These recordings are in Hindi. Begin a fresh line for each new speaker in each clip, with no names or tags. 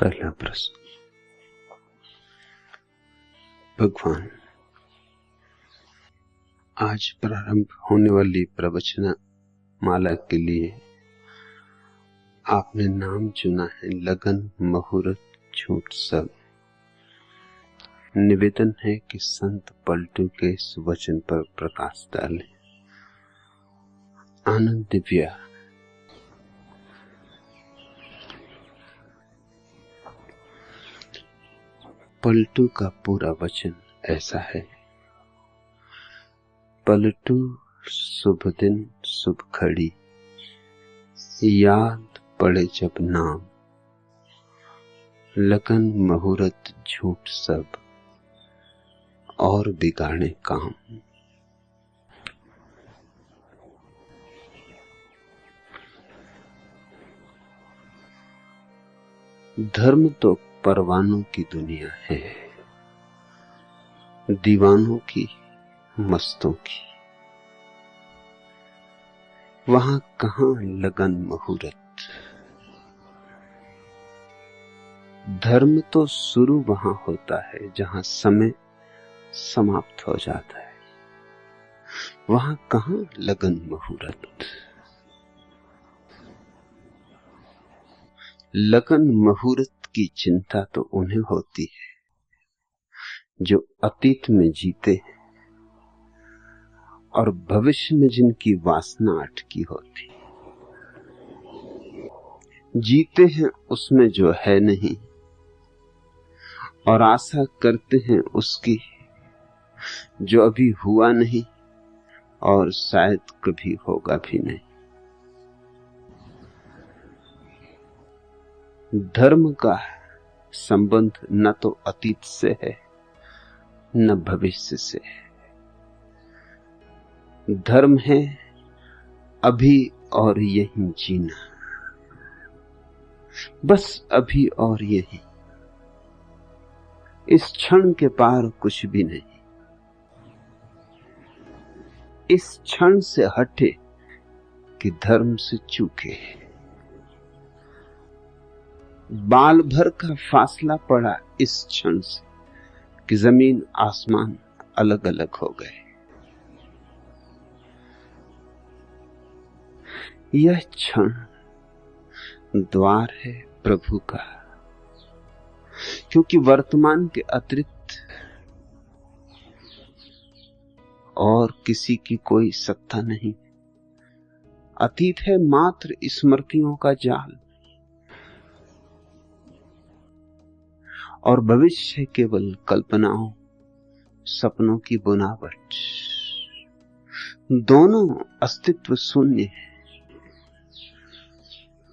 पहला प्रश्न। भगवान, आज प्रारंभ होने वाली प्रवचन माला के लिए आपने नाम चुना है लगन, मुहूर्त, झूठ सब। निवेदन है कि संत पलटू के इस वचन पर प्रकाश डालें। आनंद दिव्या। पलटू का पूरा वचन ऐसा है। पलटू शुभ दिन शुभ घड़ी, याद पड़े जब नाम, लगन मुहूर्त झूठ सब, और बिगाड़े काम। धर्म तो परवानों की दुनिया है, दीवानों की, मस्तों की। वहां कहां लगन मुहूर्त। धर्म तो शुरू वहां होता है जहां समय समाप्त हो जाता है। वहां कहां लगन मुहूर्त। लगन मुहूर्त की चिंता तो उन्हें होती है जो अतीत में जीते हैं और भविष्य में जिनकी वासना अटकी होती। जीते हैं उसमें जो है नहीं और आशा करते हैं उसकी जो अभी हुआ नहीं और शायद कभी होगा भी नहीं। धर्म का संबंध न तो अतीत से है न भविष्य से है। धर्म है अभी और यही जीना, बस अभी और यही। इस क्षण के पार कुछ भी नहीं। इस क्षण से हटे कि धर्म से चूके। बाल भर का फासला पड़ा इस क्षण से कि जमीन आसमान अलग अलग हो गए। यह क्षण द्वार है प्रभु का, क्योंकि वर्तमान के अतिरिक्त और किसी की कोई सत्ता नहीं। अतीत है मात्र स्मृतियों का जाल और भविष्य केवल कल्पनाओं, सपनों की बुनावट। दोनों अस्तित्व शून्य है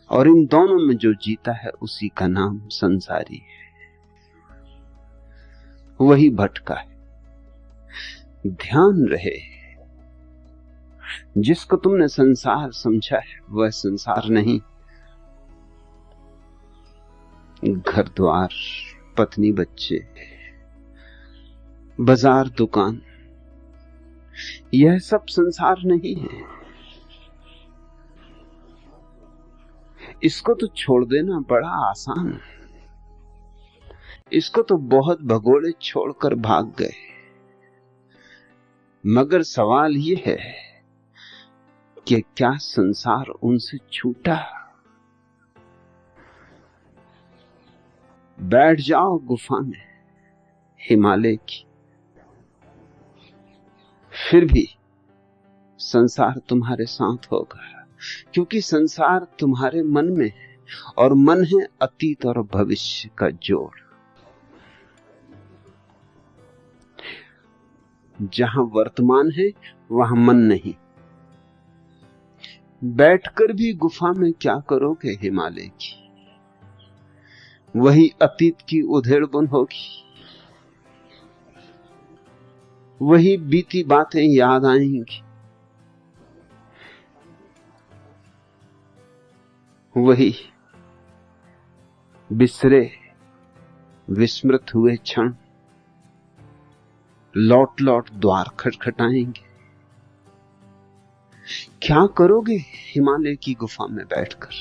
और इन दोनों में जो जीता है उसी का नाम संसारी है। वही भटका है। ध्यान रहे, जिसको तुमने संसार समझा है वह संसार नहीं। घर द्वार, पत्नी, बच्चे, बाजार, दुकान, यह सब संसार नहीं है। इसको तो छोड़ देना बड़ा आसान। इसको तो बहुत भगोड़े छोड़कर भाग गए। मगर सवाल यह है कि क्या संसार उनसे छूटा? बैठ जाओ गुफा में हिमालय की, फिर भी संसार तुम्हारे साथ होगा, क्योंकि संसार तुम्हारे मन में है और मन है अतीत और भविष्य का जोड़। जहां वर्तमान है वहां मन नहीं। बैठकर भी गुफा में क्या करोगे हिमालय की? वही अतीत की उधेड़बुन होगी। वही बीती बातें याद आएंगी। वही बिसरे विस्मृत हुए क्षण लौट लौट द्वार खटखटाएंगे। क्या करोगे हिमालय की गुफा में बैठकर?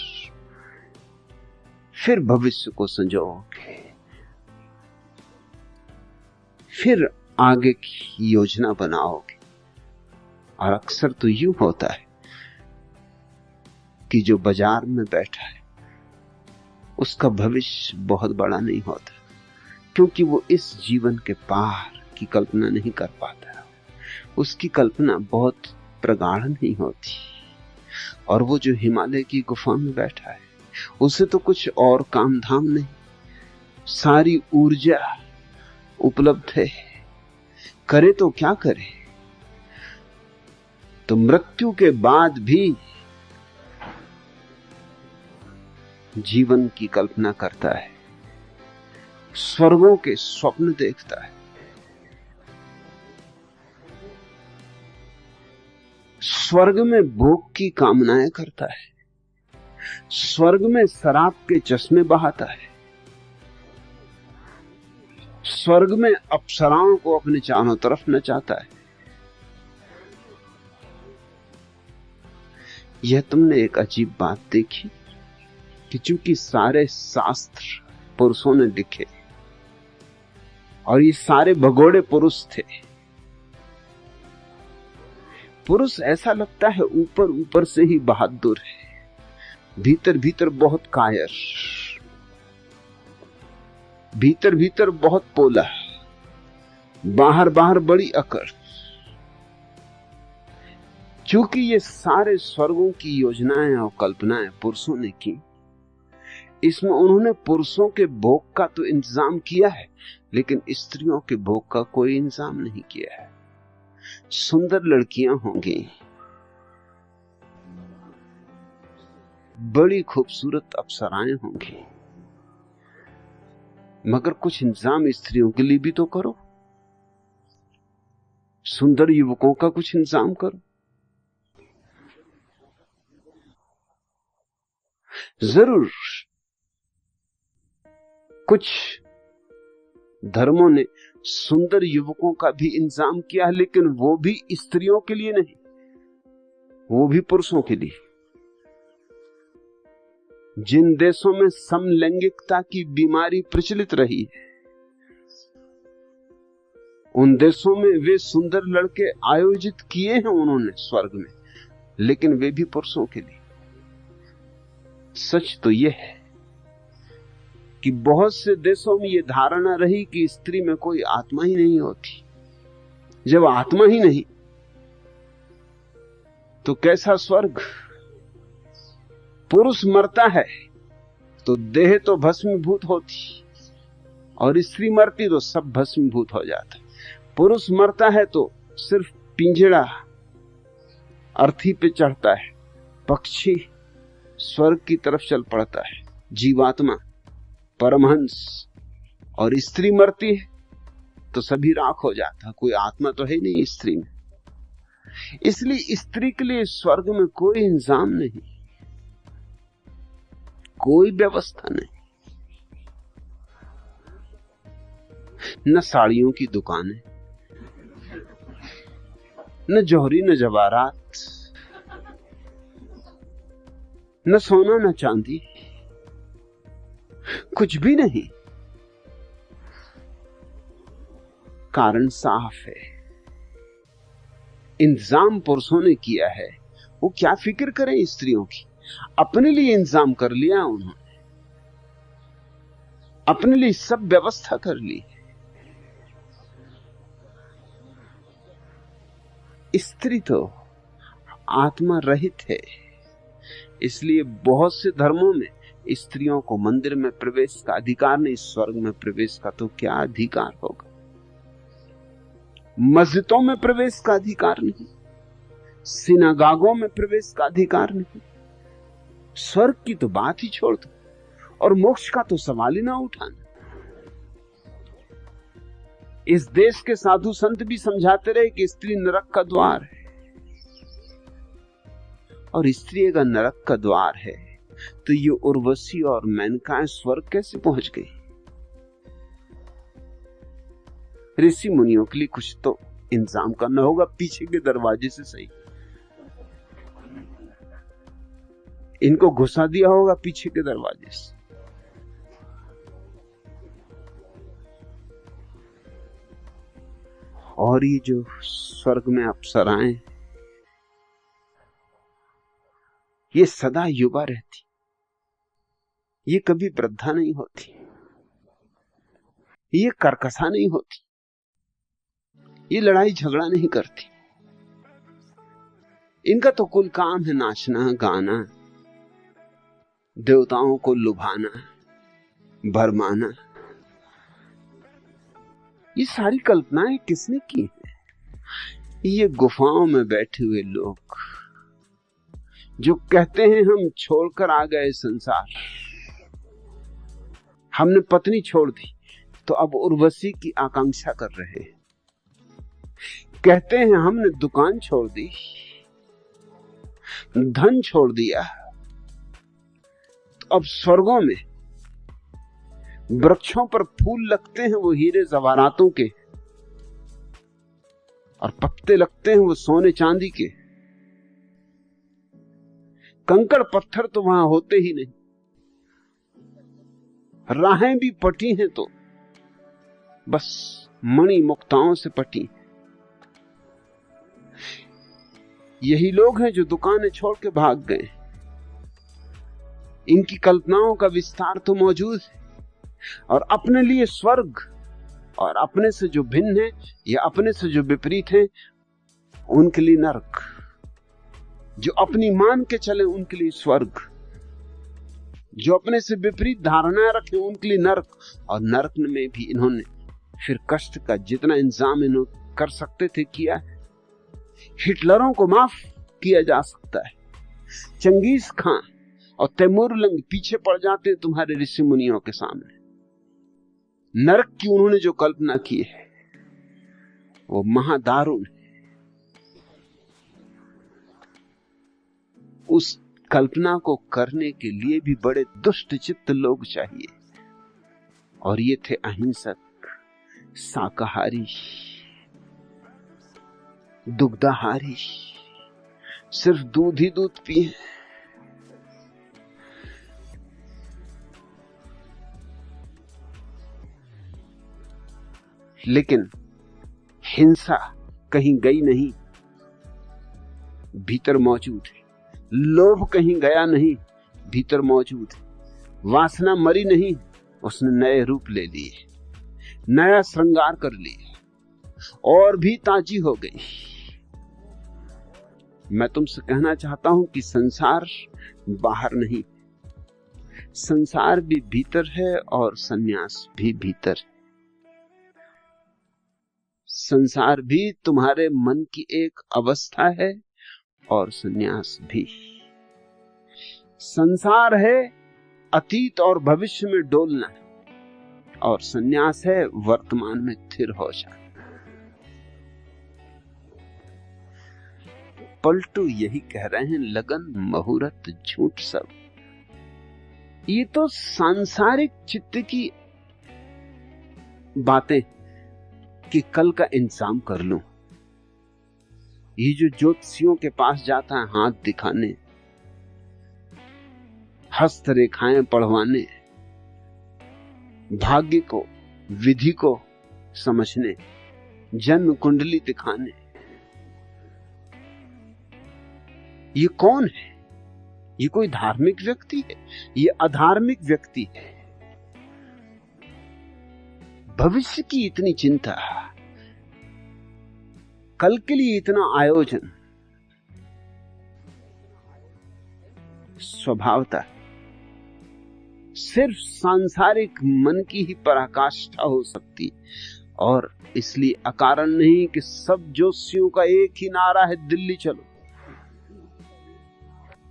फिर भविष्य को संजोगे, फिर आगे की योजना बनाओगे। और अक्सर तो यूं होता है कि जो बाजार में बैठा है उसका भविष्य बहुत बड़ा नहीं होता, क्योंकि वो इस जीवन के पार की कल्पना नहीं कर पाता। उसकी कल्पना बहुत प्रगाढ़ नहीं होती। और वो जो हिमालय की गुफा में बैठा है उसे तो कुछ और काम धाम नहीं, सारी ऊर्जा उपलब्ध है। करे तो क्या करे, तो मृत्यु के बाद भी जीवन की कल्पना करता है, स्वर्गों के स्वप्न देखता है, स्वर्ग में भोग की कामनाएं करता है, स्वर्ग में शराब के चश्मे बहाता है, स्वर्ग में अप्सराओं को अपने चारों तरफ नचाता है। यह तुमने एक अजीब बात देखी कि चूंकि सारे शास्त्र पुरुषों ने लिखे और ये सारे भगोड़े पुरुष थे, पुरुष ऐसा लगता है ऊपर ऊपर से ही बहादुर है, भीतर भीतर बहुत कायर, भीतर भीतर बहुत पोला, बाहर बाहर बड़ी अकड़। चूंकि ये सारे स्वर्गों की योजनाएं और कल्पनाएं पुरुषों ने की, इसमें उन्होंने पुरुषों के भोग का तो इंतजाम किया है, लेकिन स्त्रियों के भोग का कोई इंतजाम नहीं किया है। सुंदर लड़कियां होंगी, बड़ी खूबसूरत अप्सराएं होंगी, मगर कुछ इंतजाम स्त्रियों के लिए भी तो करो। सुंदर युवकों का कुछ इंतजाम करो। जरूर कुछ धर्मों ने सुंदर युवकों का भी इंतजाम किया है, लेकिन वो भी स्त्रियों के लिए नहीं, वो भी पुरुषों के लिए। जिन देशों में समलैंगिकता की बीमारी प्रचलित रही है, उन देशों में वे सुंदर लड़के आयोजित किए हैं उन्होंने स्वर्ग में, लेकिन वे भी पुरुषों के लिए। सच तो यह है कि बहुत से देशों में यह धारणा रही कि स्त्री में कोई आत्मा ही नहीं होती। जब आत्मा ही नहीं तो कैसा स्वर्ग? पुरुष मरता है तो देह तो भस्मीभूत होती, और स्त्री मरती तो सब भस्मीभूत हो जाता। पुरुष मरता है तो सिर्फ पिंजड़ा अर्थी पे चढ़ता है, पक्षी स्वर्ग की तरफ चल पड़ता है, जीवात्मा परमहंस। और स्त्री मरती है तो सभी राख हो जाता, कोई आत्मा तो है नहीं स्त्री में। इसलिए स्त्री के लिए स्वर्ग में कोई इंतजाम नहीं, कोई व्यवस्था नहीं। न साड़ियों की दुकानें, न जौहरी, न जवाहरात, न सोना, न चांदी, कुछ भी नहीं। कारण साफ है, इंतजाम पुरुषों ने किया है। वो क्या फिक्र करें स्त्रियों की? अपने लिए इंतजाम कर लिया उन्होंने, अपने लिए सब व्यवस्था कर ली। स्त्री तो आत्मा रहित है, इसलिए बहुत से धर्मों में स्त्रियों को मंदिर में प्रवेश का अधिकार नहीं, स्वर्ग में प्रवेश का तो क्या अधिकार होगा। मस्जिदों में प्रवेश का अधिकार नहीं, सिनागागों में प्रवेश का अधिकार नहीं। स्वर्ग की तो बात ही छोड़ दो, और मोक्ष का तो सवाल ही ना उठाना। इस देश के साधु संत भी समझाते रहे कि स्त्री नरक का द्वार है, और स्त्री अगर नरक का द्वार है तो ये उर्वशी और मेनकाएं स्वर्ग कैसे पहुंच गई? ऋषि मुनियों के लिए कुछ तो इंतजाम करना होगा, पीछे के दरवाजे से सही। इनको घुसा दिया होगा पीछे के दरवाजे से, और ये जो स्वर्ग में अप्सराएं, ये सदा युवा रहती, ये कभी वृद्धा नहीं होती, ये कर्कशा नहीं होती, ये लड़ाई झगड़ा नहीं करती। इनका तो कुल काम है नाचना गाना, देवताओं को लुभाना भरमाना। ये सारी कल्पनाएं किसने की है? ये गुफाओं में बैठे हुए लोग जो कहते हैं हम छोड़कर आ गए संसार, हमने पत्नी छोड़ दी तो अब उर्वशी की आकांक्षा कर रहे हैं। कहते हैं हमने दुकान छोड़ दी, धन छोड़ दिया, तो अब स्वर्गों में वृक्षों पर फूल लगते हैं वो हीरे जवारातों के, और पत्ते लगते हैं वो सोने चांदी के। कंकड़ पत्थर तो वहां होते ही नहीं, राहें भी पटी हैं तो बस मणि मुक्ताओं से पटी। यही लोग हैं जो दुकानें छोड़ के भाग गए। इनकी कल्पनाओं का विस्तार तो मौजूद है, और अपने लिए स्वर्ग और अपने से जो भिन्न है या अपने से जो विपरीत है उनके लिए नरक। जो अपनी मान के चले उनके लिए स्वर्ग, जो अपने से विपरीत धारणाएं रखे उनके लिए नरक। और नरक में भी इन्होंने फिर कष्ट का जितना इंतजाम इन्होंने कर सकते थे किया। हिटलरों को माफ किया जा सकता है, चंगेज खान और तैमूरलंग पीछे पड़ जाते हैं तुम्हारे ऋषि मुनियों के सामने। नरक की उन्होंने जो कल्पना की है वो महादारुण है। उस कल्पना को करने के लिए भी बड़े दुष्ट चित्त लोग चाहिए, और ये थे अहिंसक, शाकाहारी, दुग्धाहारी, सिर्फ दूध ही दूध पिए। लेकिन हिंसा कहीं गई नहीं, भीतर मौजूद है। लोभ कहीं गया नहीं, भीतर मौजूद है। वासना मरी नहीं, उसने नए रूप ले लिए, नया श्रृंगार कर लिया और भी ताजी हो गई। मैं तुमसे कहना चाहता हूं कि संसार बाहर नहीं, संसार भी भीतर है और सन्यास भी भीतर है। संसार भी तुम्हारे मन की एक अवस्था है और सन्यास भी। संसार है अतीत और भविष्य में डोलना, और सन्यास है वर्तमान में स्थिर हो जाना। पलटू यही कह रहे हैं, लगन मुहूर्त झूठ सब। ये तो सांसारिक चित्त की बातें कि कल का इंतजाम कर लूं। ये जो ज्योतिषियों के पास जाता है हाथ दिखाने, हस्तरेखाएं पढ़वाने, भाग्य को विधि को समझने, जन्म कुंडली दिखाने, ये कौन है? ये कोई धार्मिक व्यक्ति है? ये अधार्मिक व्यक्ति है। भविष्य की इतनी चिंता, कल के लिए इतना आयोजन, स्वभावतः सिर्फ सांसारिक मन की ही पराकाष्ठा हो सकती, और इसलिए अकारण नहीं कि सब ज्योतिषियों का एक ही नारा है, दिल्ली चलो।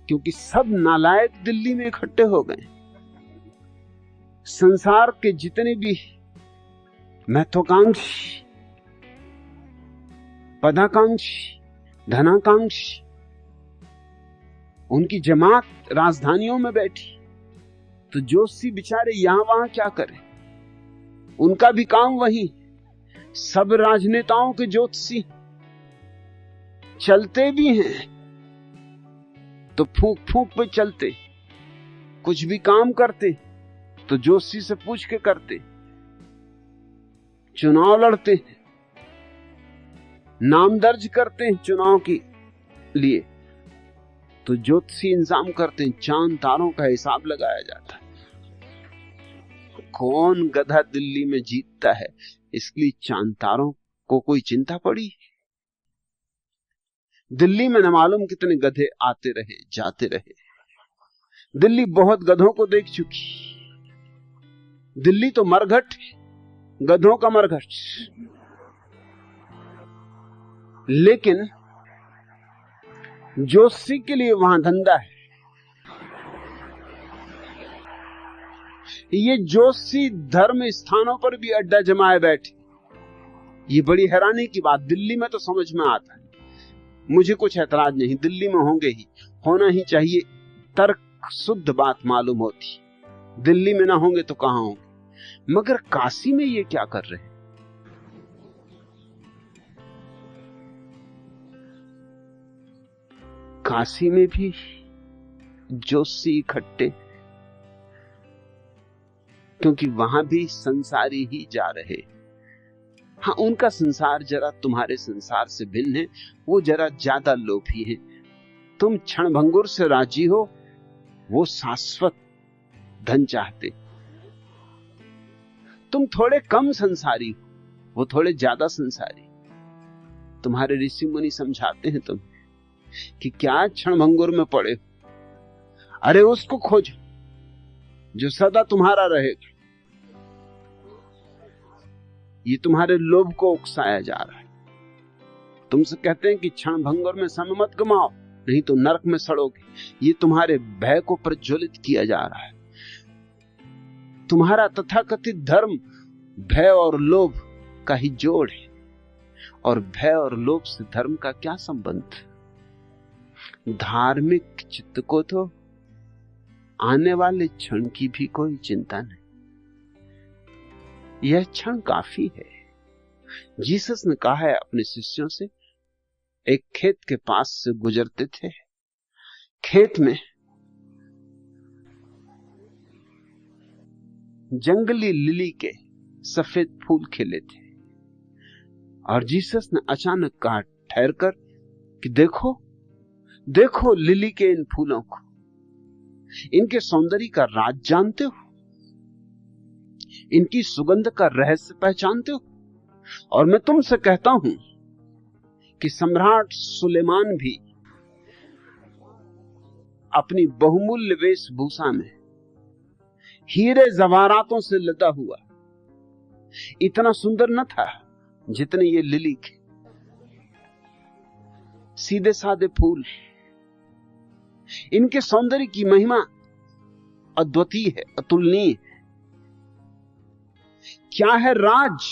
क्योंकि सब नालायक दिल्ली में इकट्ठे हो गए। संसार के जितने भी महत्वाकांक्षी, पदाकांक्षी, धनाकांक्षी, उनकी जमात राजधानियों में बैठी। तो ज्योतिषी बेचारे यहां वहां क्या करें? उनका भी काम वही। सब राजनेताओं के ज्योतिषी चलते भी हैं तो फूंक फूंक पे चलते, कुछ भी काम करते तो ज्योतिषी से पूछ के करते, चुनाव लड़ते नाम दर्ज करते हैं चुनाव के लिए, तो ज्योतिषी इंतजाम करते हैं, चांद तारों का हिसाब लगाया जाता है। कौन गधा दिल्ली में जीतता है, इसलिए चांद तारों को कोई चिंता पड़ी? दिल्ली में न मालूम कितने गधे आते रहे जाते रहे। दिल्ली बहुत गधों को देख चुकी। दिल्ली तो मरघट, गधों का मरघट। लेकिन ज्योतिषी के लिए वहां धंधा है। ये ज्योतिषी धर्म स्थानों पर भी अड्डा जमाए बैठे। ये बड़ी हैरानी की बात। दिल्ली में तो समझ में आता है, मुझे कुछ ऐतराज नहीं, दिल्ली में होंगे ही, होना ही चाहिए, तर्क शुद्ध बात मालूम होती। दिल्ली में ना होंगे तो कहां होंगे? मगर काशी में ये क्या कर रहे हैं? काशी में भी ज्योतिषी इकट्ठे, क्योंकि वहां भी संसारी ही जा रहे। हाँ, उनका संसार जरा तुम्हारे संसार से भिन्न है, वो जरा ज्यादा लोभी है। तुम क्षणभंगुर से राजी हो, वो शाश्वत धन चाहते। तुम थोड़े कम संसारी हो, वो थोड़े ज्यादा संसारी। तुम्हारे ऋषि मुनि समझाते हैं तुम कि क्या क्षणभंगुर में पड़े हो, अरे उसको खोजो जो सदा तुम्हारा रहेगा। ये तुम्हारे लोभ को उकसाया जा रहा है। तुमसे कहते हैं कि क्षणभंगुर में समय मत गमाओ, नहीं तो नरक में सड़ोगे। ये तुम्हारे भय को प्रज्वलित किया जा रहा है। तुम्हारा तथाकथित धर्म भय और लोभ का ही जोड़ है, और भय और लोभ से धर्म का क्या संबंध? धार्मिक चित्त को तो आने वाले क्षण की भी कोई चिंता नहीं, यह क्षण काफी है। जीसस ने कहा है अपने शिष्यों से, एक खेत के पास से गुजरते थे। खेत में जंगली लिली के सफेद फूल खिले थे, और जीसस ने अचानक कहा ठहरकर कि देखो देखो लिली के इन फूलों को, इनके सौंदर्य का राज जानते हो, इनकी सुगंध का रहस्य पहचानते हो? और मैं तुमसे कहता हूं कि सम्राट सुलेमान भी अपनी बहुमूल्य वेशभूषा में हीरे जवारातों से लदा हुआ इतना सुंदर न था जितने ये लिली के सीधे सादे फूल। इनके सौंदर्य की महिमा अद्वितीय है, अतुलनीय है। क्या है राज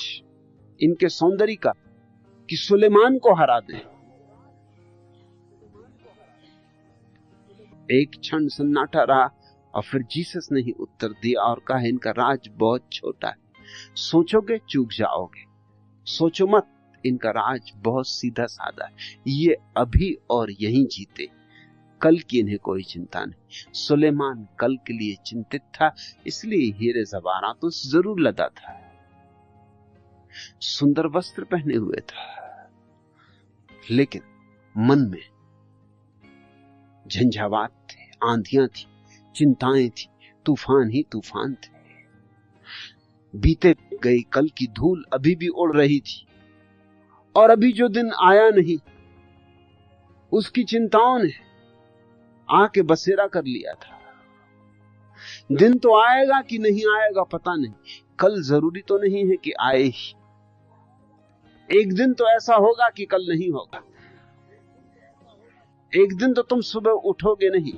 इनके सौंदर्य का कि सुलेमान को हरा दे? एक क्षण सन्नाटा रहा, और फिर जीसस ने ही उत्तर दिया और कहा इनका राज बहुत छोटा है, सोचोगे चूक जाओगे। सोचो मत, इनका राज बहुत सीधा साधा है। ये अभी और यहीं जीते, कल की इन्हें कोई चिंता नहीं। सुलेमान कल के लिए चिंतित था, इसलिए हीरे जवारातों से जरूर लदा था, सुंदर वस्त्र पहने हुए था, लेकिन मन में झंझावात थे, आंधियां थी, चिंताएं थी, तूफान ही तूफान थे। बीते गई कल की धूल अभी भी उड़ रही थी, और अभी जो दिन आया नहीं उसकी चिंताओं ने आके बसेरा कर लिया था। दिन तो आएगा कि नहीं आएगा पता नहीं, कल जरूरी तो नहीं है कि आए ही। एक दिन तो ऐसा होगा कि कल नहीं होगा। एक दिन तो तुम सुबह उठोगे नहीं।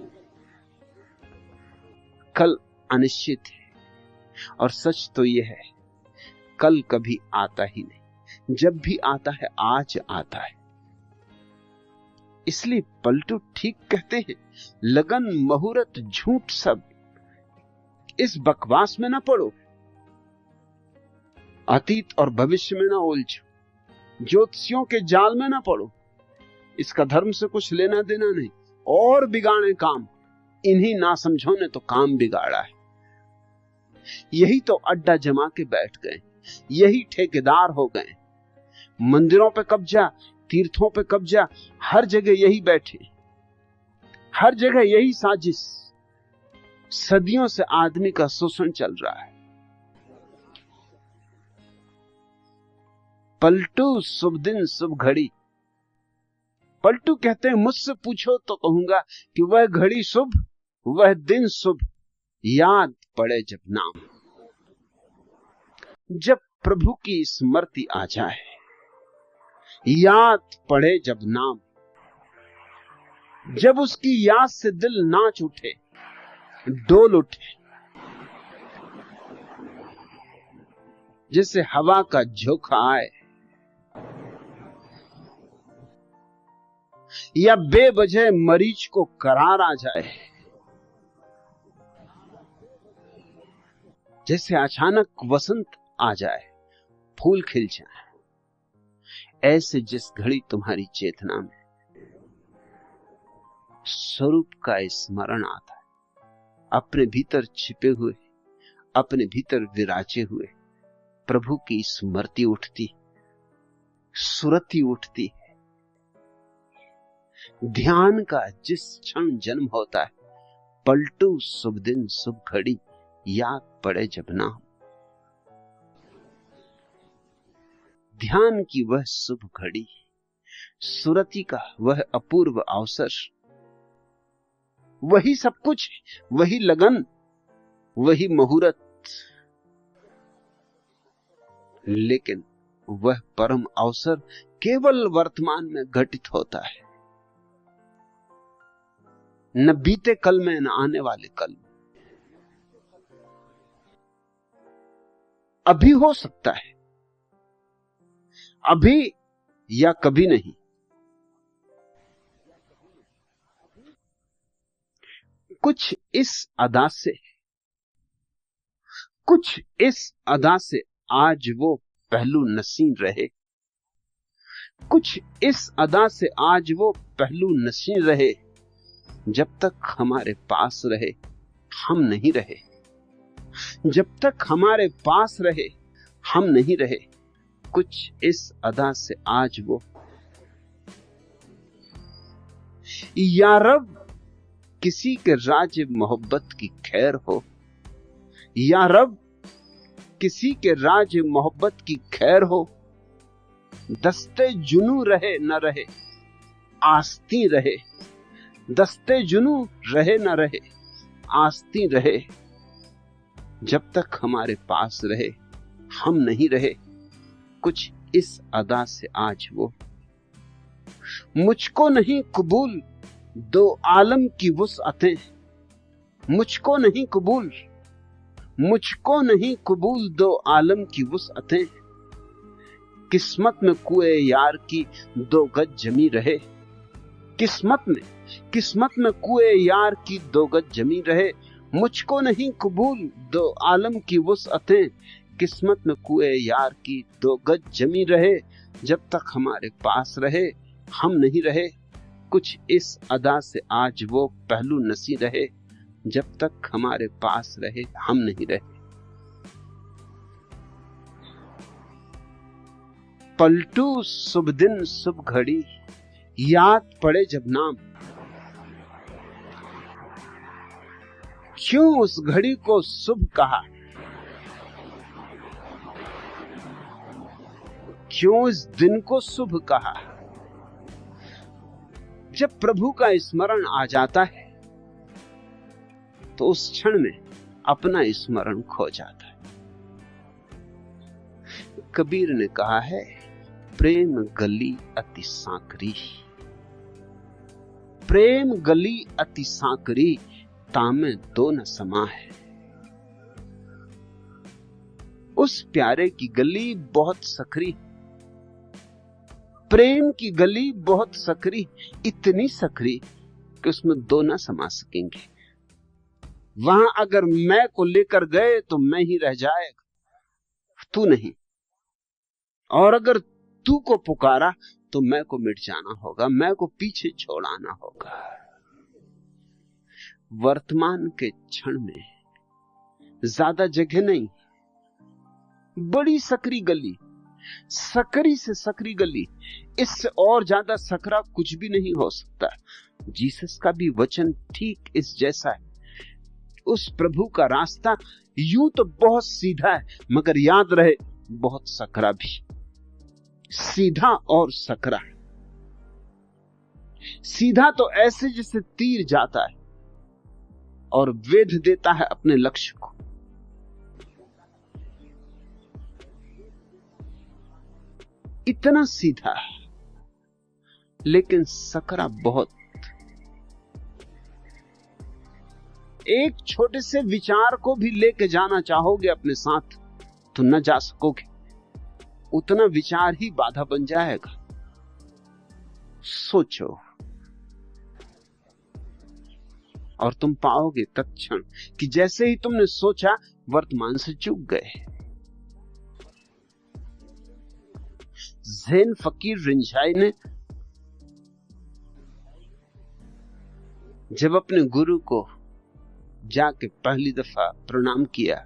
कल अनिश्चित है, और सच तो यह है कल कभी आता ही नहीं। जब भी आता है आज आता है। इसलिए पलटू ठीक कहते हैं, लगन मुहूर्त झूठ सब, इस बकवास में ना पड़ो, अतीत और भविष्य में ना उलझो, ज्योतिषियों के जाल में ना पड़ो। इसका धर्म से कुछ लेना देना नहीं। और बिगाड़े काम, इन्हीं नासमझों ने तो काम बिगाड़ा है। यही तो अड्डा जमा के बैठ गए, यही ठेकेदार हो गए। मंदिरों पे कब्जा तीर्थों पे कब्जा, हर जगह यही बैठे, हर जगह यही साजिश। सदियों से आदमी का शोषण चल रहा है। पलटू शुभ दिन शुभ घड़ी। पलटू कहते हैं, मुझसे पूछो तो कहूंगा कि वह घड़ी शुभ, वह दिन शुभ, याद पड़े जब नाम। जब प्रभु की स्मृति आ जाए, याद पड़े जब नाम, जब उसकी याद से दिल नाच उठे, डोल उठे, जैसे हवा का झोंका आए या बेवजह मरीज को करार आ जाए, जैसे अचानक वसंत आ जाए, फूल खिल जाए, ऐसे जिस घड़ी तुम्हारी चेतना में स्वरूप का स्मरण आता है, अपने भीतर छिपे हुए, अपने भीतर विराजे हुए प्रभु की स्मृति उठती, सुरति उठती है। ध्यान का जिस क्षण जन्म होता है, पलटू शुभ दिन शुभ घड़ी, याद पड़े जब नाम। ध्यान की वह शुभ घड़ी, सुरति का वह अपूर्व अवसर, वही सब कुछ, वही लगन, वही मुहूर्त। लेकिन वह परम अवसर केवल वर्तमान में घटित होता है, न बीते कल में, न आने वाले कल में। अभी हो सकता है, अभी या कभी नहीं। कुछ इस अदा से, कुछ इस अदा से आज वो पहलू नसीं रहे, कुछ इस अदा से आज वो पहलू नसीं रहे। जब तक हमारे पास रहे, हम नहीं रहे। जब तक हमारे पास रहे, हम नहीं रहे। कुछ इस अदा से आज वो, या रब किसी के राज मोहब्बत की खैर हो, या रब किसी के राज मोहब्बत की खैर हो। दस्ते जुनू रहे न रहे, आस्ती रहे। दस्ते जुनू रहे न रहे, आस्ती रहे। जब तक हमारे पास रहे, हम नहीं रहे। कुछ इस अदा से आज वो, मुझको नहीं कबूल दो आलम की वुसअतें, मुझको नहीं कबूल, मुझको नहीं कबूल दो आलम की वुसअतें। किस्मत में कुए यार की दो गज जमी रहे। किस्मत में कुए यार की दो गज जमी रहे। मुझको नहीं कबूल दो आलम की वुसअतें। किस्मत में कुए यार की दो गज जमी रहे। जब तक हमारे पास रहे, हम नहीं रहे। कुछ इस अदा से आज वो पहलू नसी रहे। जब तक हमारे पास रहे, हम नहीं रहे। पलटू शुभ दिन शुभ घड़ी, याद पड़े जब नाम। क्यों उस घड़ी को शुभ कहा, क्यों इस दिन को शुभ कहा? जब प्रभु का स्मरण आ जाता है तो उस क्षण में अपना स्मरण खो जाता है। कबीर ने कहा है, प्रेम गली अति सांकरी, प्रेम गली अति सांकरी, तामे दो न समा है। उस प्यारे की गली बहुत सकरी, प्रेम की गली बहुत सकरी, इतनी सकरी कि उसमें दो न समा सकेंगे। वहां अगर मैं को लेकर गए तो मैं ही रह जाएगा, तू नहीं। और अगर तू को पुकारा तो मैं को मिट जाना होगा, मैं को पीछे छोड़ाना होगा। वर्तमान के क्षण में ज्यादा जगह नहीं, बड़ी सकरी गली, सकरी से सकरी गली, इससे और ज्यादा सकरा कुछ भी नहीं हो सकता। जीसस का भी वचन ठीक इस जैसा है। उस प्रभु का रास्ता यूं तो बहुत सीधा है, मगर याद रहे बहुत सकरा भी। सीधा और सकरा। सीधा तो ऐसे जैसे तीर जाता है और वेध देता है अपने लक्ष्य को। इतना सीधा, लेकिन सकरा बहुत। एक छोटे से विचार को भी लेके जाना चाहोगे अपने साथ तो न जा सकोगे, उतना विचार ही बाधा बन जाएगा। सोचो और तुम पाओगे तत्क्षण कि जैसे ही तुमने सोचा वर्तमान से चूक गए। ज़ेन फकीर रिंझाई ने जब अपने गुरु को जाके पहली दफा प्रणाम किया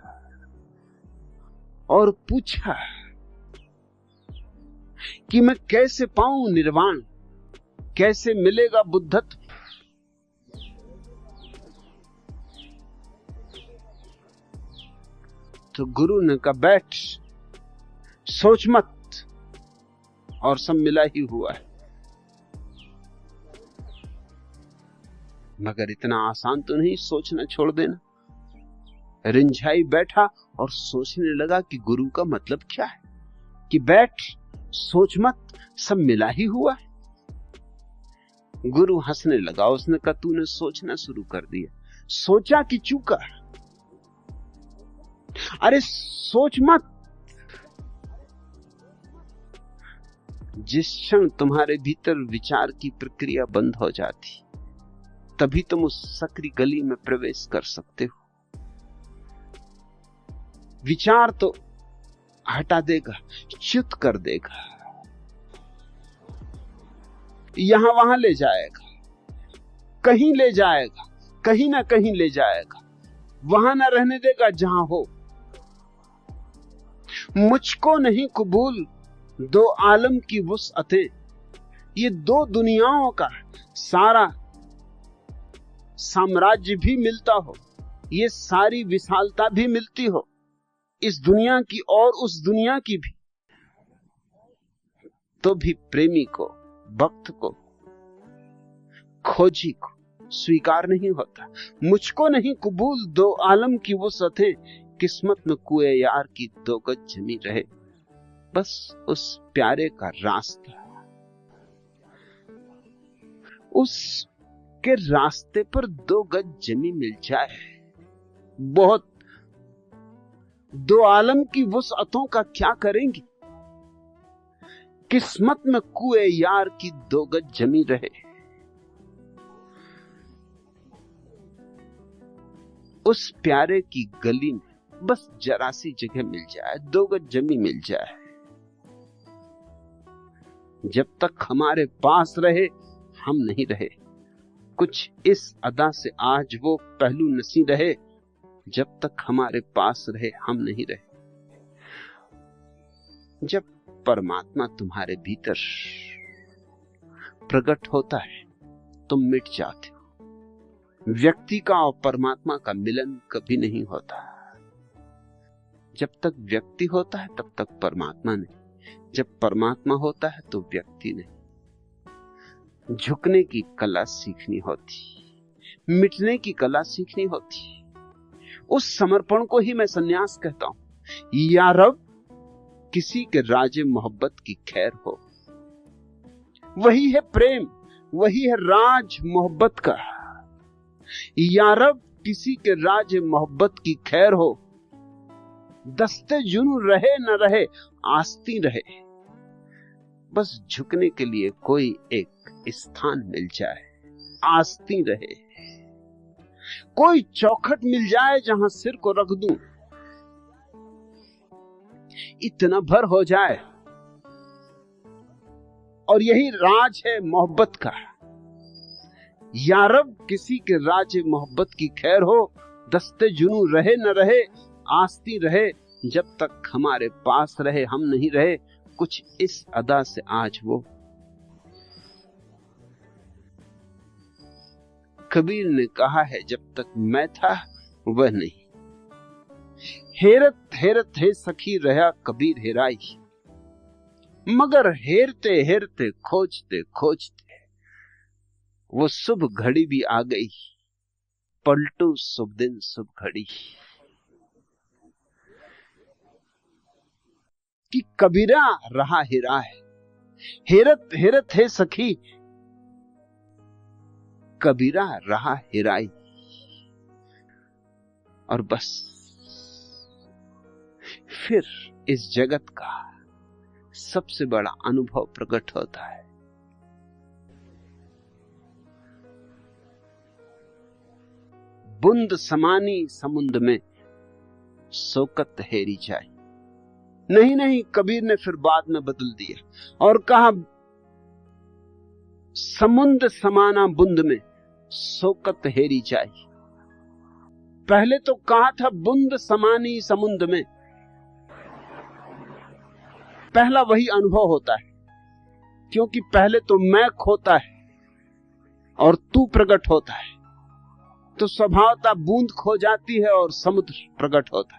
और पूछा कि मैं कैसे पाऊं निर्वाण, कैसे मिलेगा बुद्धत्व, तो गुरु ने कहा बैठ, सोच मत, और सब मिला ही हुआ है। मगर इतना आसान तो नहीं सोचना छोड़ देना। रिंझाई बैठा और सोचने लगा कि गुरु का मतलब क्या है, कि बैठ, सोच मत, सब मिला ही हुआ है। गुरु हंसने लगा। उसने कहा तूने सोचना शुरू कर दिया, सोचा कि चूका। अरे सोच मत। जिस क्षण तुम्हारे भीतर विचार की प्रक्रिया बंद हो जाती, तभी तुम उस सकरी गली में प्रवेश कर सकते हो। विचार तो हटा देगा, च्युत कर देगा, यहां वहां ले जाएगा, कहीं ले जाएगा, कहीं ना कहीं ले जाएगा, वहां ना रहने देगा जहां हो। मुझको नहीं कबूल दो आलम की वुसअतें, ये दो दुनियाओं का सारा साम्राज्य भी मिलता हो, ये सारी विशालता भी मिलती हो, इस दुनिया की और उस दुनिया की भी, तो भी प्रेमी को, भक्त को, खोजी को स्वीकार नहीं होता। मुझको नहीं कबूल दो आलम की वुसअतें, किस्मत में कुए यार की दो गज जमी रहे। बस उस प्यारे का रास्ता, उसके रास्ते पर दो गज जमी मिल जाए, बहुत। दो आलम की वुसअतों का क्या करेंगी, किस्मत में कुए यार की दो गज जमी रहे। उस प्यारे की गली में बस जरा सी जगह मिल जाए, दो गज जमी मिल जाए। जब तक हमारे पास रहे हम नहीं रहे। कुछ इस अदा से आज वो पहलू नसी रहे, जब तक हमारे पास रहे हम नहीं रहे। जब परमात्मा तुम्हारे भीतर प्रकट होता है तुम मिट जाते हो। व्यक्ति का और परमात्मा का मिलन कभी नहीं होता। जब तक व्यक्ति होता है तब तक परमात्मा नहीं, जब परमात्मा होता है तो व्यक्ति नहीं। झुकने की कला सीखनी होती, मिटने की कला सीखनी होती। उस समर्पण को ही मैं संन्यास कहता हूं। या रब किसी के राजे मोहब्बत की खैर हो, वही है प्रेम, वही है राज मोहब्बत का। या रब किसी के राजे मोहब्बत की खैर हो, दस्ते जुनू रहे न रहे आस्ती रहे। बस झुकने के लिए कोई एक स्थान मिल जाए, आस्ती रहे। कोई चौखट मिल जाए जहां सिर को रख दूं, इतना भर हो जाए। और यही राज है मोहब्बत का। या रब किसी के राज मोहब्बत की खैर हो, दस्ते जुनू रहे न रहे आस्ती रहे। जब तक हमारे पास रहे हम नहीं रहे। कुछ इस अदा से आज वो। कबीर ने कहा है, जब तक मैं था वह नहीं। हेरत हेरत हे सखी रहा कबीर हेराई, मगर हेरते हेरते खोजते खोजते वो शुभ घड़ी भी आ गई, पलटू शुभ दिन शुभ घड़ी। कि कबीरा रहा हिरा है, हेरत हेरत हे सखी कबीरा रहा हिराई। और बस फिर इस जगत का सबसे बड़ा अनुभव प्रकट होता है। बूंद समानी समुद्र में सोकत हेरी जाए। नहीं नहीं, कबीर ने फिर बाद में बदल दिया और कहा समुद्र समाना बूंद में सोकत हेरी जाए। पहले तो कहा था बूंद समानी समुद्र में। पहला वही अनुभव होता है, क्योंकि पहले तो मैं खोता है और तू प्रकट होता है, तो स्वभावतः बूंद खो जाती है और समुद्र प्रकट होता है।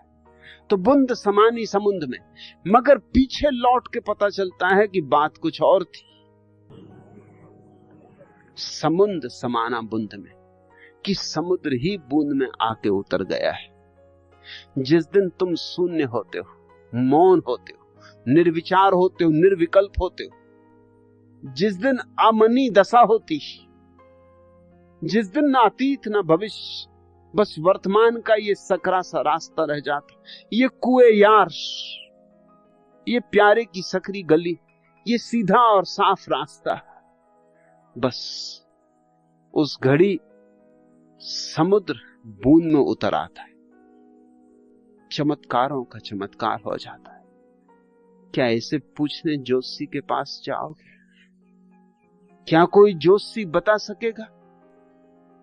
तो बूंद समानी समुद्र में, मगर पीछे लौट के पता चलता है कि बात कुछ और थी। समुद्र समाना बूंद में, कि समुद्र ही बूंद में आके उतर गया है। जिस दिन तुम शून्य होते हो, मौन होते हो, निर्विचार होते हो, निर्विकल्प होते हो, जिस दिन अमनी दशा होती, जिस दिन ना अतीत ना भविष्य, बस वर्तमान का ये सकरा सा रास्ता रह जाता, ये कुएं यार, ये प्यारे की सकरी गली, ये सीधा और साफ रास्ता, बस उस घड़ी समुद्र बूंद में उतर आता है। चमत्कारों का चमत्कार हो जाता है। क्या इसे पूछने जोशी के पास जाओगे? क्या कोई जोशी बता सकेगा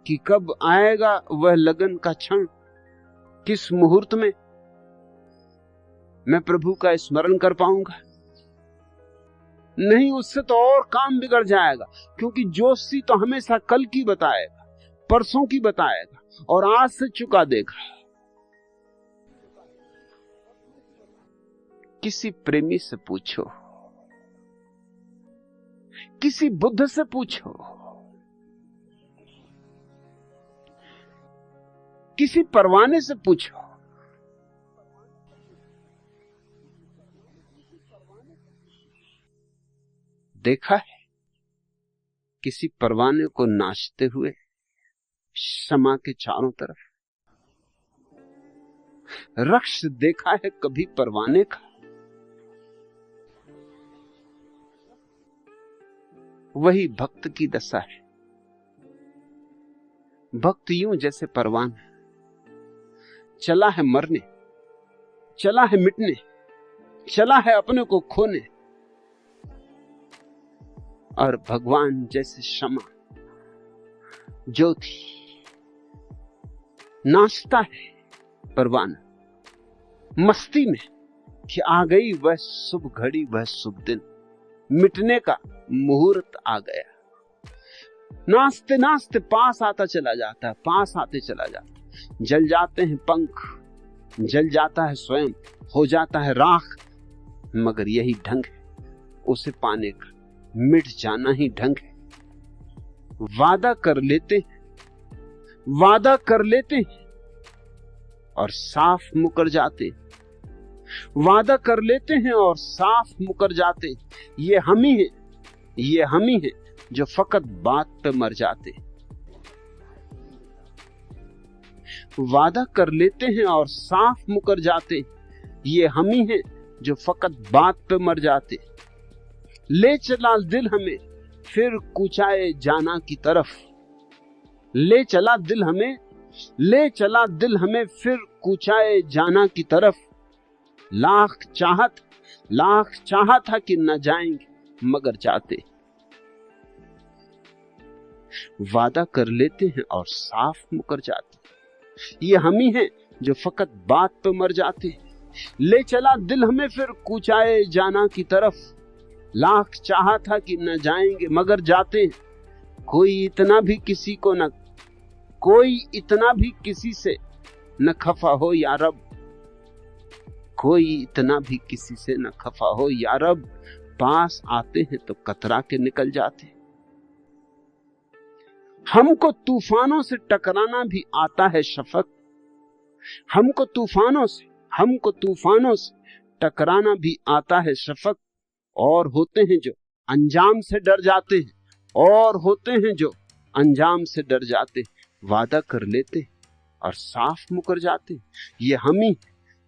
कि कब आएगा वह लगन का क्षण, किस मुहूर्त में मैं प्रभु का स्मरण कर पाऊंगा? नहीं, उससे तो और काम बिगड़ जाएगा, क्योंकि जोशी तो हमेशा कल की बताएगा, परसों की बताएगा और आज से चुका देगा। किसी प्रेमी से पूछो, किसी बुद्ध से पूछो, किसी परवाने से पूछो, देखा है किसी परवाने को नाचते हुए शमा के चारों तरफ? रक्ष देखा है कभी परवाने का? वही भक्त की दशा है। भक्त यूं जैसे परवाना चला है मरने, चला है मिटने, चला है अपने को खोने, और भगवान जैसे शमा ज्योति नाचता है परवाना मस्ती में कि आ गई वह शुभ घड़ी, वह शुभ दिन, मिटने का मुहूर्त आ गया। नाचते नाचते पास आता चला जाता है, पास आते चला जाता है। जल जाते हैं पंख, जल जाता है स्वयं, हो जाता है राख, मगर यही ढंग है उसे पाने का, मिट जाना ही ढंग है। वादा कर लेते हैं, वादा कर लेते हैं और साफ मुकर जाते, वादा कर लेते हैं और साफ मुकर जाते। ये हम ही हैं, ये हम ही हैं जो फकत बात पे मर जाते। वादा कर लेते हैं और साफ मुकर जाते, ये हम ही हैं जो फकत बात पे मर जाते। ले चला दिल हमें फिर कुचाए जाना की तरफ, ले चला दिल हमें, ले चला दिल हमें फिर कुचाए जाना की तरफ। लाख चाहा था कि न जाएंगे मगर जाते। वादा कर लेते हैं और साफ मुकर जाते। ये हम ही हैं जो फकत बात पे मर जाते। ले चला दिल हमें फिर कूचाए जाना की तरफ, लाख चाहा था कि न जाएंगे मगर जाते। कोई इतना भी किसी को न, कोई इतना भी किसी से न खफा हो या रब, कोई इतना भी किसी से न खफा हो या रब। पास आते हैं तो कतरा के निकल जाते। हमको तूफानों से टकराना भी आता है शफक, हमको तूफानों से टकराना भी आता है शफक। और होते हैं जो अंजाम से डर जाते हैं, और होते हैं जो अंजाम से डर जाते, वादा कर लेते और साफ मुकर जाते। ये हम ही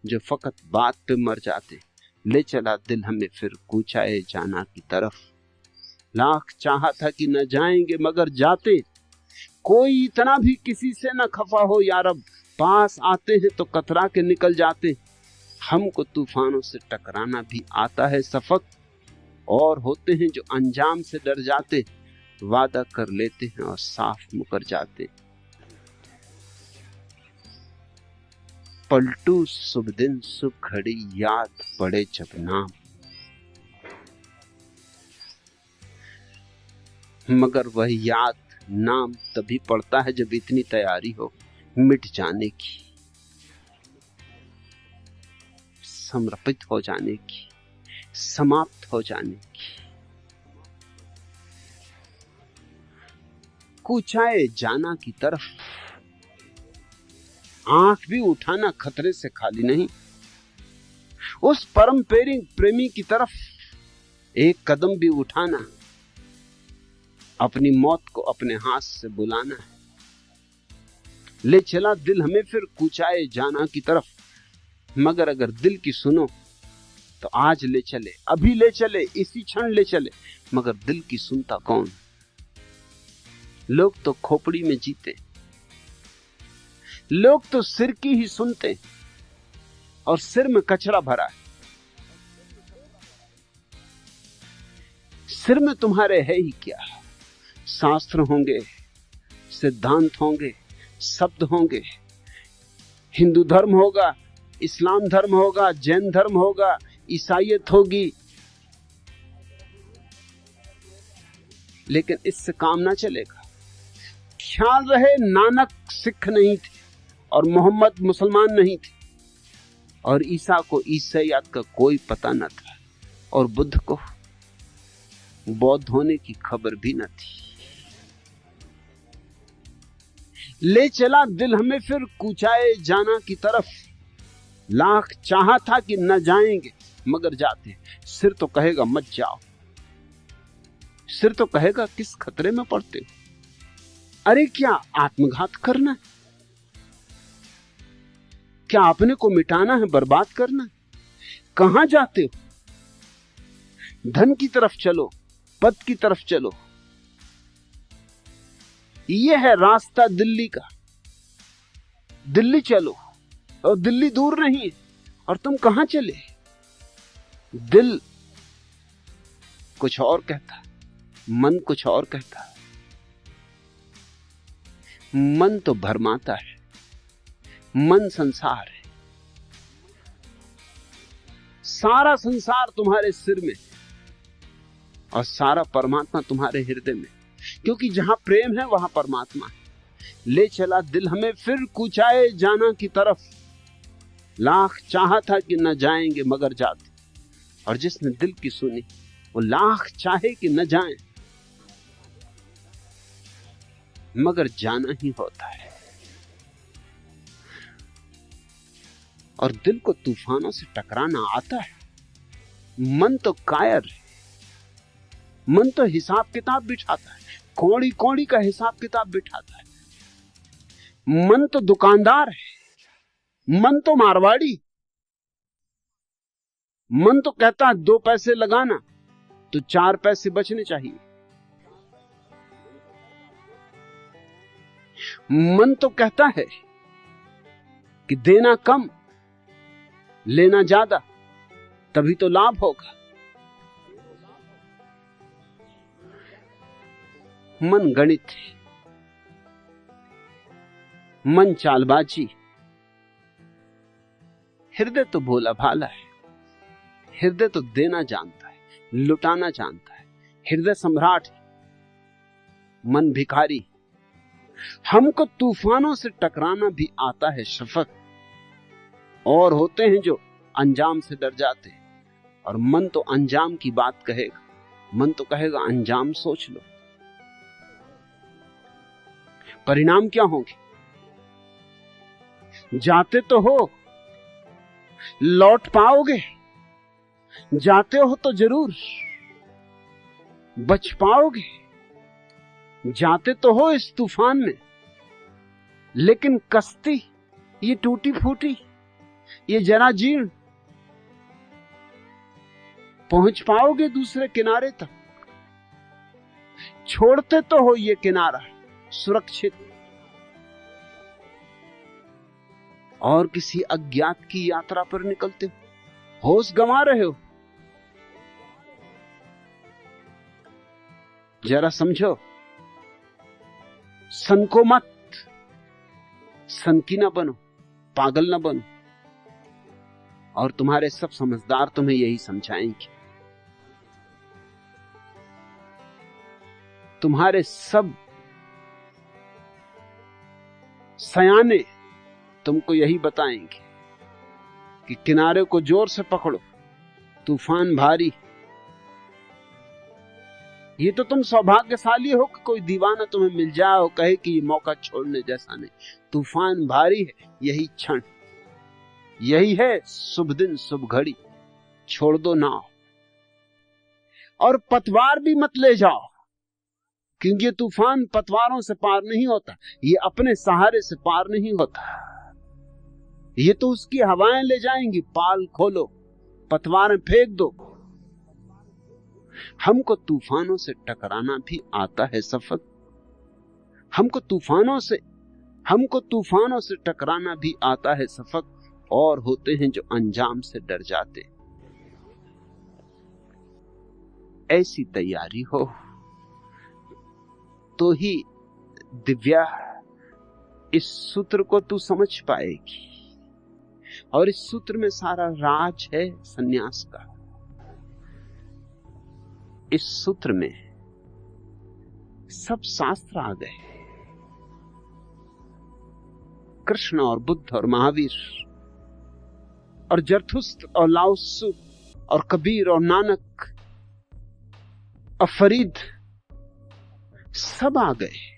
जो फकत बात पे मर जाते। ले चला दिल हमें फिर कूचाए जाना की तरफ, लाख चाहा था कि न जाएंगे मगर जाते। कोई इतना भी किसी से न खफा हो या रब, पास आते हैं तो कतरा के निकल जाते। हमको तूफानों से टकराना भी आता है सफक, और होते हैं जो अंजाम से डर जाते, वादा कर लेते हैं और साफ मुकर जाते। पलटू शुभ दिन शुभ घड़ी याद पड़े जब नाम, मगर वह याद नाम तभी पड़ता है जब इतनी तैयारी हो मिट जाने की, समर्पित हो जाने की, समाप्त हो जाने की। कूचाए जाना की तरफ आंख भी उठाना खतरे से खाली नहीं, उस परम प्रेमी की तरफ एक कदम भी उठाना, अपनी मौत को अपने हाथ से बुलाना है। ले चला दिल हमें फिर कूचाए जाना की तरफ, मगर अगर दिल की सुनो तो आज ले चले, अभी ले चले, इसी क्षण ले चले। मगर दिल की सुनता कौन? लोग तो खोपड़ी में जीते, लोग तो सिर की ही सुनते, और सिर में कचरा भरा है। सिर में तुम्हारे है ही क्या? शास्त्र होंगे, सिद्धांत होंगे, शब्द होंगे, हिंदू धर्म होगा, इस्लाम धर्म होगा, जैन धर्म होगा, ईसाईयत होगी, लेकिन इससे काम ना चलेगा। ख्याल रहे, नानक सिख नहीं थे और मोहम्मद मुसलमान नहीं थे, और ईसा को ईसाईयत का कोई पता न था, और बुद्ध को बौद्ध होने की खबर भी न थी। ले चला दिल हमें फिर कूचाए जाना की तरफ, लाख चाहा था कि न जाएंगे मगर जाते। सिर तो कहेगा मत जाओ, सिर तो कहेगा किस खतरे में पड़ते हो? अरे क्या आत्मघात करना? क्या अपने को मिटाना है, बर्बाद करना? कहां जाते हो? धन की तरफ चलो, पद की तरफ चलो, यह है रास्ता दिल्ली का। दिल्ली चलो, और दिल्ली दूर नहीं है। और तुम कहां चले? दिल कुछ और कहता, मन कुछ और कहता। मन तो भरमाता है, मन संसार है, सारा संसार तुम्हारे सिर में और सारा परमात्मा तुम्हारे हृदय में, क्योंकि जहां प्रेम है वहां परमात्मा है। ले चला दिल हमें फिर कूचाए जाना की तरफ, लाख चाहा था कि न जाएंगे मगर जाते। और जिसने दिल की सुनी वो लाख चाहे कि न जाए मगर जाना ही होता है। और दिल को तूफानों से टकराना आता है। मन तो कायर है, मन तो हिसाब किताब बिठाता है, कौड़ी कौड़ी का हिसाब किताब बिठाता है। मन तो दुकानदार है, मन तो मारवाड़ी। मन तो कहता है 2 पैसे लगाना तो 4 पैसे बचने चाहिए। मन तो कहता है कि देना कम लेना ज्यादा, तभी तो लाभ होगा। मन गणित है, मन चालबाजी हृदय तो भोला भाला है, हृदय तो देना जानता है, लुटाना जानता है, हृदय सम्राट है, मन भिखारी। हमको तूफानों से टकराना भी आता है शफक, और होते हैं जो अंजाम से डर जाते हैं। और मन तो अंजाम की बात कहेगा, मन तो कहेगा अंजाम सोच लो, परिणाम क्या होंगे। जाते तो हो, लौट पाओगे, जाते हो तो जरूर बच पाओगे। जाते तो हो इस तूफान में, लेकिन कश्ती ये टूटी फूटी, ये जरा जीर्ण, पहुंच पाओगे दूसरे किनारे तक। छोड़ते तो हो ये किनारा सुरक्षित, और किसी अज्ञात की यात्रा पर निकलते हो, होश गंवा रहे हो। जरा समझो, सन को मत, सन की ना बनो, पागल ना बनो। और तुम्हारे सब समझदार तुम्हें यही समझाएंगे, तुम्हारे सब सयाने तुमको यही बताएंगे कि किनारे को जोर से पकड़ो, तूफान भारी। ये तो तुम सौभाग्यशाली हो कि कोई दीवाना तुम्हें मिल जाए और कहे कि ये मौका छोड़ने जैसा नहीं। तूफान भारी है, यही क्षण, यही है शुभ दिन शुभ घड़ी, छोड़ दो नाव। और पतवार भी मत ले जाओ, क्योंकि ये तूफान पतवारों से पार नहीं होता, ये अपने सहारे से पार नहीं होता। ये तो उसकी हवाएं ले जाएंगी। पाल खोलो, पतवारें फेंक दो। हमको तूफानों से टकराना भी आता है सफक, हमको तूफानों से टकराना भी आता है सफक। और होते हैं जो अंजाम से डर जाते। ऐसी तैयारी हो तो ही दिव्या इस सूत्र को तू समझ पाएगी। और इस सूत्र में सारा राज है सन्यास का। इस सूत्र में सब शास्त्र आ गए, कृष्ण और बुद्ध और महावीर और जरथुस्त्र और लाओत्सु और कबीर और नानक और फरीद, सब आ गए।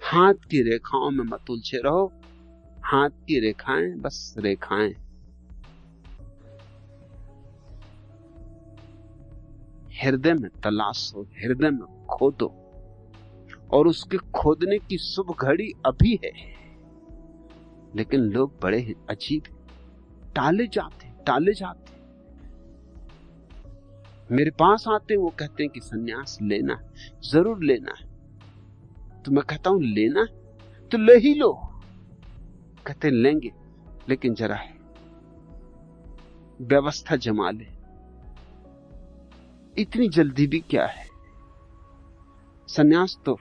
हाथ की रेखाओं में मत उलझे रहो, हाथ की रेखाएं बस रेखाएं। हृदय में तलाशो, हृदय में खोदो, और उसके खोदने की शुभ घड़ी अभी है। लेकिन लोग बड़े अजीब, टाले जाते। मेरे पास आते, वो कहते हैं कि सन्यास लेना है, जरूर लेना है। तो मैं कहता हूं लेना तो ले ही लो। कहते लेंगे, लेकिन जरा व्यवस्था जमा ले। इतनी जल्दी भी क्या है? सन्यास तो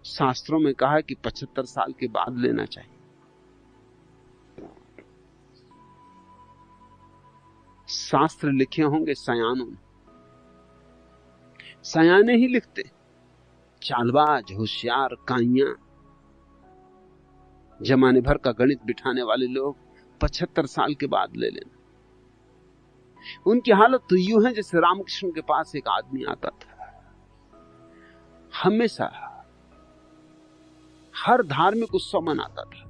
शास्त्रों में कहा कि 75 साल के बाद लेना चाहिए। शास्त्र लिखे होंगे सयानों में, सयाने ही लिखते। चालबाज, होशियार, काइयां, जमाने भर का गणित बिठाने वाले लोग 75 साल के बाद ले लेना। उनकी हालत तो यूं है जैसे रामकृष्ण के पास एक आदमी आता था, हमेशा हर धार्मिक उत्सव मनाता था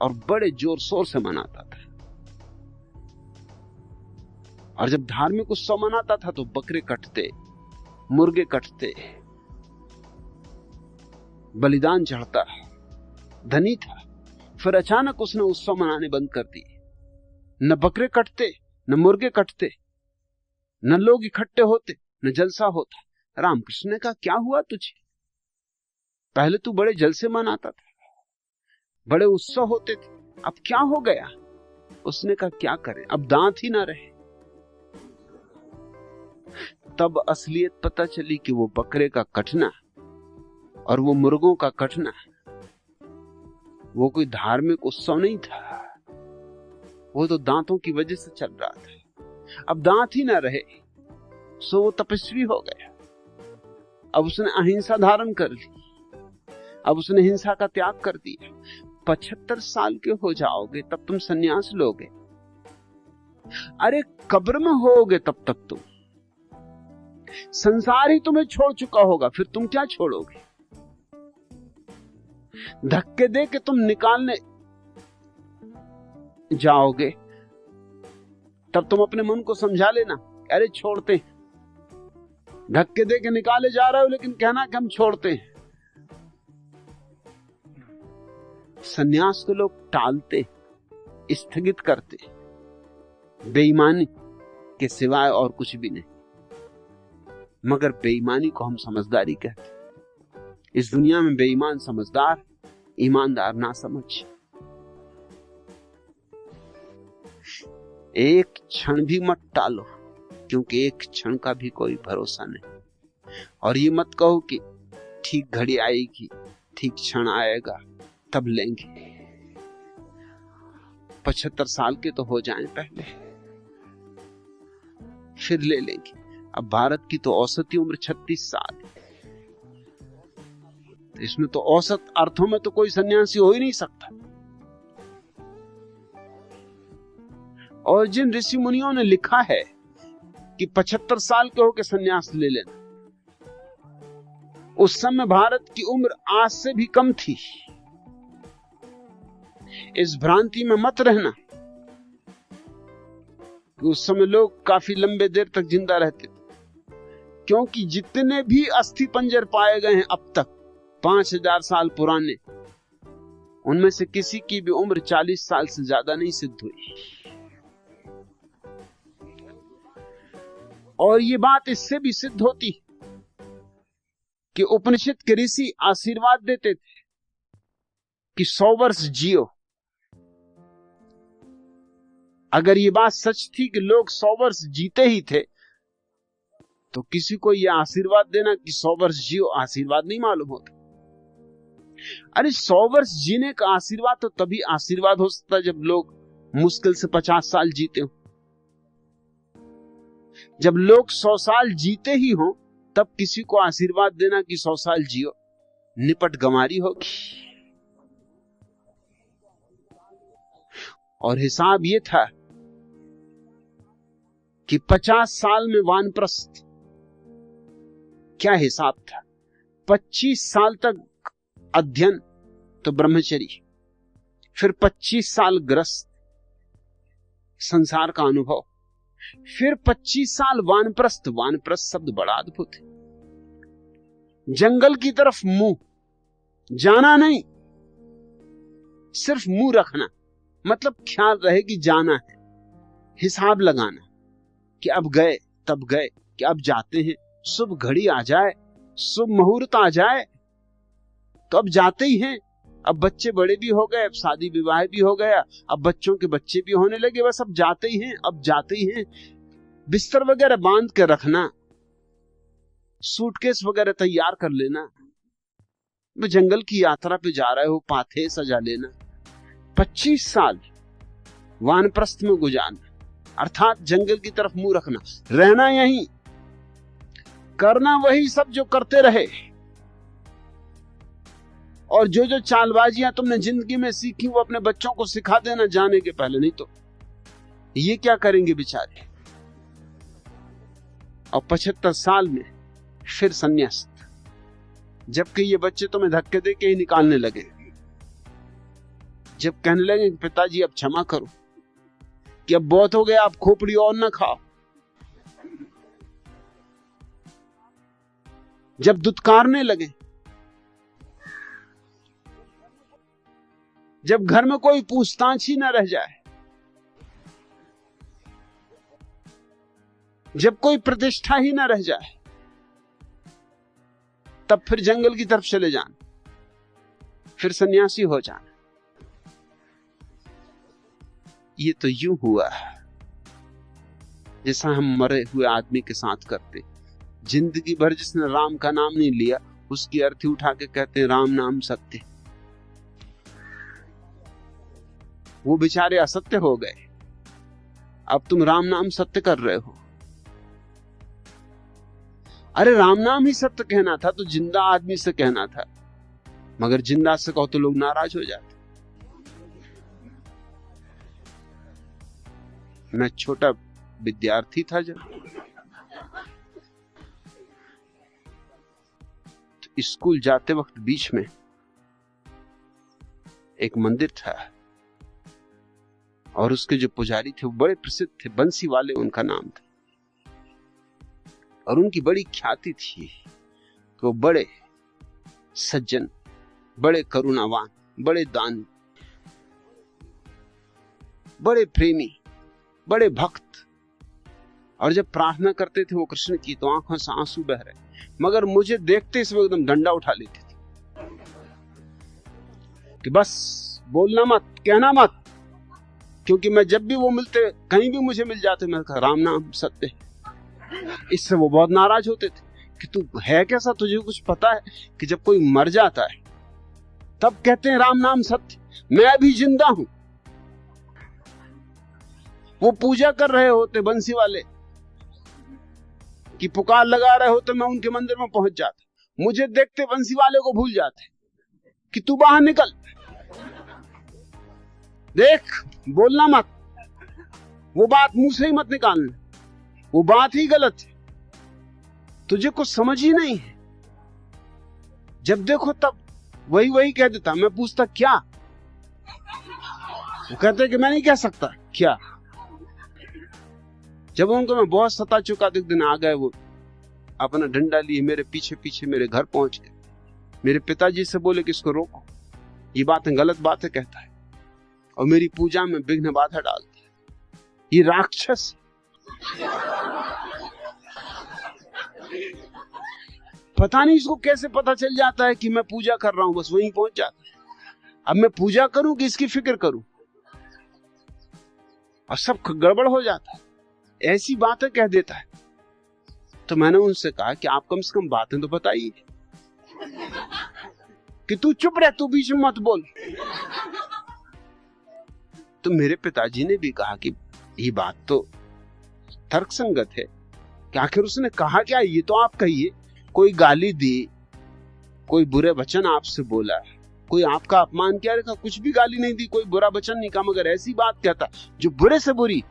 और बड़े जोर शोर से मनाता था। और जब धार्मिक उत्सव मनाता था तो बकरे कटते, मुर्गे कटते, बलिदान चढ़ता, धनी था। फिर अचानक उसने उत्सव मनाने बंद कर दिए। न बकरे कटते, न मुर्गे कटते, न लोग इकट्ठे होते, न जलसा होता। रामकृष्ण ने कहा, क्या हुआ तुझे? पहले तू बड़े जलसे मनाता था, बड़े उत्सव होते थे, अब क्या हो गया? उसने कहा, क्या करें, अब दांत ही ना रहे। तब असलियत पता चली कि वो बकरे का कटना और वो मुर्गों का कटना वो कोई धार्मिक उत्सव नहीं था, वो तो दांतों की वजह से चल रहा था। अब दांत ही ना रहे सो वो तपस्वी हो गया। अब उसने अहिंसा धारण कर ली, अब उसने हिंसा का त्याग कर दिया। 75 साल के हो जाओगे तब तुम सन्यास लोगे। अरे कब्र में होगे तब तक तुम, संसार ही तुम्हें छोड़ चुका होगा, फिर तुम क्या छोड़ोगे? धक्के दे के तुम निकालने जाओगे तब तुम अपने मन को समझा लेना, अरे छोड़ते हैं। धक्के दे के निकाले जा रहे हो लेकिन कहना कि हम छोड़ते हैं। सन्यास को लोग टालते, स्थगित करते, बेईमानी के सिवाय और कुछ भी नहीं। मगर बेईमानी को हम समझदारी कहते। इस दुनिया में बेईमान समझदार, ईमानदार ना समझ। एक क्षण भी मत टालो, क्योंकि एक क्षण का भी कोई भरोसा नहीं। और ये मत कहो कि ठीक घड़ी आएगी, ठीक क्षण आएगा तब लेंगे। 75 साल के तो हो जाएं पहले, फिर ले लेंगे। अब भारत की तो औसत उम्र 36 साल है। इसमें तो औसत अर्थों में तो कोई सन्यासी हो ही नहीं सकता। और जिन ऋषि मुनियों ने लिखा है कि 75 साल के होकर सन्यास ले लेना, उस समय भारत की उम्र आज से भी कम थी। इस भ्रांति में मत रहना कि उस समय लोग काफी लंबे देर तक जिंदा रहते थे, क्योंकि जितने भी अस्थि पंजर पाए गए हैं अब तक 5000 साल पुराने, उनमें से किसी की भी उम्र 40 साल से ज्यादा नहीं सिद्ध हुई। और ये बात इससे भी सिद्ध होती कि उपनिषद के ऋषि आशीर्वाद देते थे कि 100 वर्ष जियो। अगर ये बात सच थी कि लोग 100 वर्ष जीते ही थे, तो किसी को यह आशीर्वाद देना कि 100 वर्ष जियो आशीर्वाद नहीं मालूम होता। अरे 100 वर्ष जीने का आशीर्वाद तो तभी आशीर्वाद हो सकता जब लोग मुश्किल से 50 साल जीते हो। जब लोग 100 साल जीते ही हो तब किसी को आशीर्वाद देना कि 100 साल जियो, निपट गंवारी होगी। और हिसाब यह था कि 50 साल में वानप्रस्थ, क्या हिसाब था? 25 साल तक अध्ययन तो ब्रह्मचर्य, फिर 25 साल ग्रस्त संसार का अनुभव, फिर 25 साल वानप्रस्थ। वानप्रस्थ शब्द बड़ा अद्भुत है। जंगल की तरफ मुंह जाना नहीं, सिर्फ मुंह रखना, मतलब ख्याल रहे कि जाना है, हिसाब लगाना कि अब गए तब गए, कि अब जाते हैं। शुभ घड़ी आ जाए, शुभ मुहूर्त आ जाए तो अब जाते ही हैं। अब बच्चे बड़े भी हो गए, अब शादी विवाह भी हो गया, अब बच्चों के बच्चे भी होने लगे, बस अब जाते ही हैं, अब जाते ही हैं। बिस्तर वगैरह बांध के रखना, सूटकेस वगैरह तैयार कर लेना। वो जंगल की यात्रा पे जा रहे हो, पाथे सजा लेना। 25 साल वानप्रस्थ में गुजारना, अर्थात जंगल की तरफ मुंह रखना, रहना यहीं, करना वही सब जो करते रहे। और जो जो चालबाजियां तुमने जिंदगी में सीखी वो अपने बच्चों को सिखा देना जाने के पहले, नहीं तो ये क्या करेंगे बेचारे। और 75 साल में फिर संन्यास, जबकि ये बच्चे तुम्हें धक्के दे के ही निकालने लगे। जब कहने लगे पिताजी अब क्षमा करो, कि अब बहुत हो गया, आप खोपड़ी और ना खाओ। जब दुत्कारने लगे, जब घर में कोई पूछताछ ही ना रह जाए, जब कोई प्रतिष्ठा ही ना रह जाए, तब फिर जंगल की तरफ चले जाना, फिर सन्यासी हो जाना। ये तो यूं हुआ जैसा हम मरे हुए आदमी के साथ करते। जिंदगी भर जिसने राम का नाम नहीं लिया, उसकी अर्थी उठा के कहते हैं राम नाम सत्य। वो बेचारे असत्य हो गए, अब तुम राम नाम सत्य कर रहे हो। अरे राम नाम ही सत्य कहना था तो जिंदा आदमी से कहना था, मगर जिंदा से कहो तो लोग नाराज हो जाते। मैं छोटा विद्यार्थी था जब, तो स्कूल जाते वक्त बीच में एक मंदिर था और उसके जो पुजारी थे वो बड़े प्रसिद्ध थे, बंसी वाले उनका नाम था। और उनकी बड़ी ख्याति थी कि वो बड़े सज्जन, बड़े करुणावान, बड़े दानी, बड़े प्रेमी, बड़े भक्त। और जब प्रार्थना करते थे वो कृष्ण की तो आंखों से आंसू बह रहे, मगर मुझे देखते इस वक्त एकदम डंडा उठा लेते थे कि बस बोलना मत, कहना मत। क्योंकि मैं जब भी वो मिलते, कहीं भी मुझे मिल जाते, मैं कहा राम नाम सत्य है। इससे वो बहुत नाराज होते थे कि तू है कैसा, तुझे कुछ पता है कि जब कोई मर जाता है तब कहते हैं राम नाम सत्य, मैं अभी जिंदा हूं। वो पूजा कर रहे होते बंसी वाले की पुकार लगा रहे होते, मैं उनके मंदिर में पहुंच जाता, मुझे देखते बंसी वाले को भूल जाते कि तू बाहर निकल, देख बोलना मत, वो बात मुंह से ही मत निकालना, वो बात ही गलत है, तुझे कुछ समझ ही नहीं है। जब देखो तब वही कह देता। मैं पूछता क्या, वो कहते कि मैं नहीं कह सकता क्या। जब उनको मैं बहुत सता चुका तो एक दिन आ गए वो, अपना डंडा लिए मेरे पीछे पीछे मेरे घर पहुंच गए। मेरे पिताजी से बोले कि इसको रोको, ये बातें गलत बातें कहता है और मेरी पूजा में विघ्न बाधा डालता है, ये राक्षस। पता नहीं इसको कैसे पता चल जाता है कि मैं पूजा कर रहा हूं, बस वहीं पहुंच जाता है। अब मैं पूजा करूं कि इसकी फिक्र करूं, और सब गड़बड़ हो जाता है, ऐसी बातें कह देता है। तो मैंने उनसे कहा कि आप कम से कम बातें तो बताइए, कि तू चुप रह, तू बीच में मत बोल। तो मेरे पिताजी ने भी कहा कि ये बात तो तर्कसंगत है कि आखिर उसने कहा क्या, ये तो आप कहिए। कोई गाली दी, कोई बुरे वचन आपसे बोला, कोई आपका अपमान किया, रखा, कुछ भी गाली नहीं दी, कोई बुरा वचन नहीं कहा, मगर ऐसी बात कहता जो बुरे से बुरी।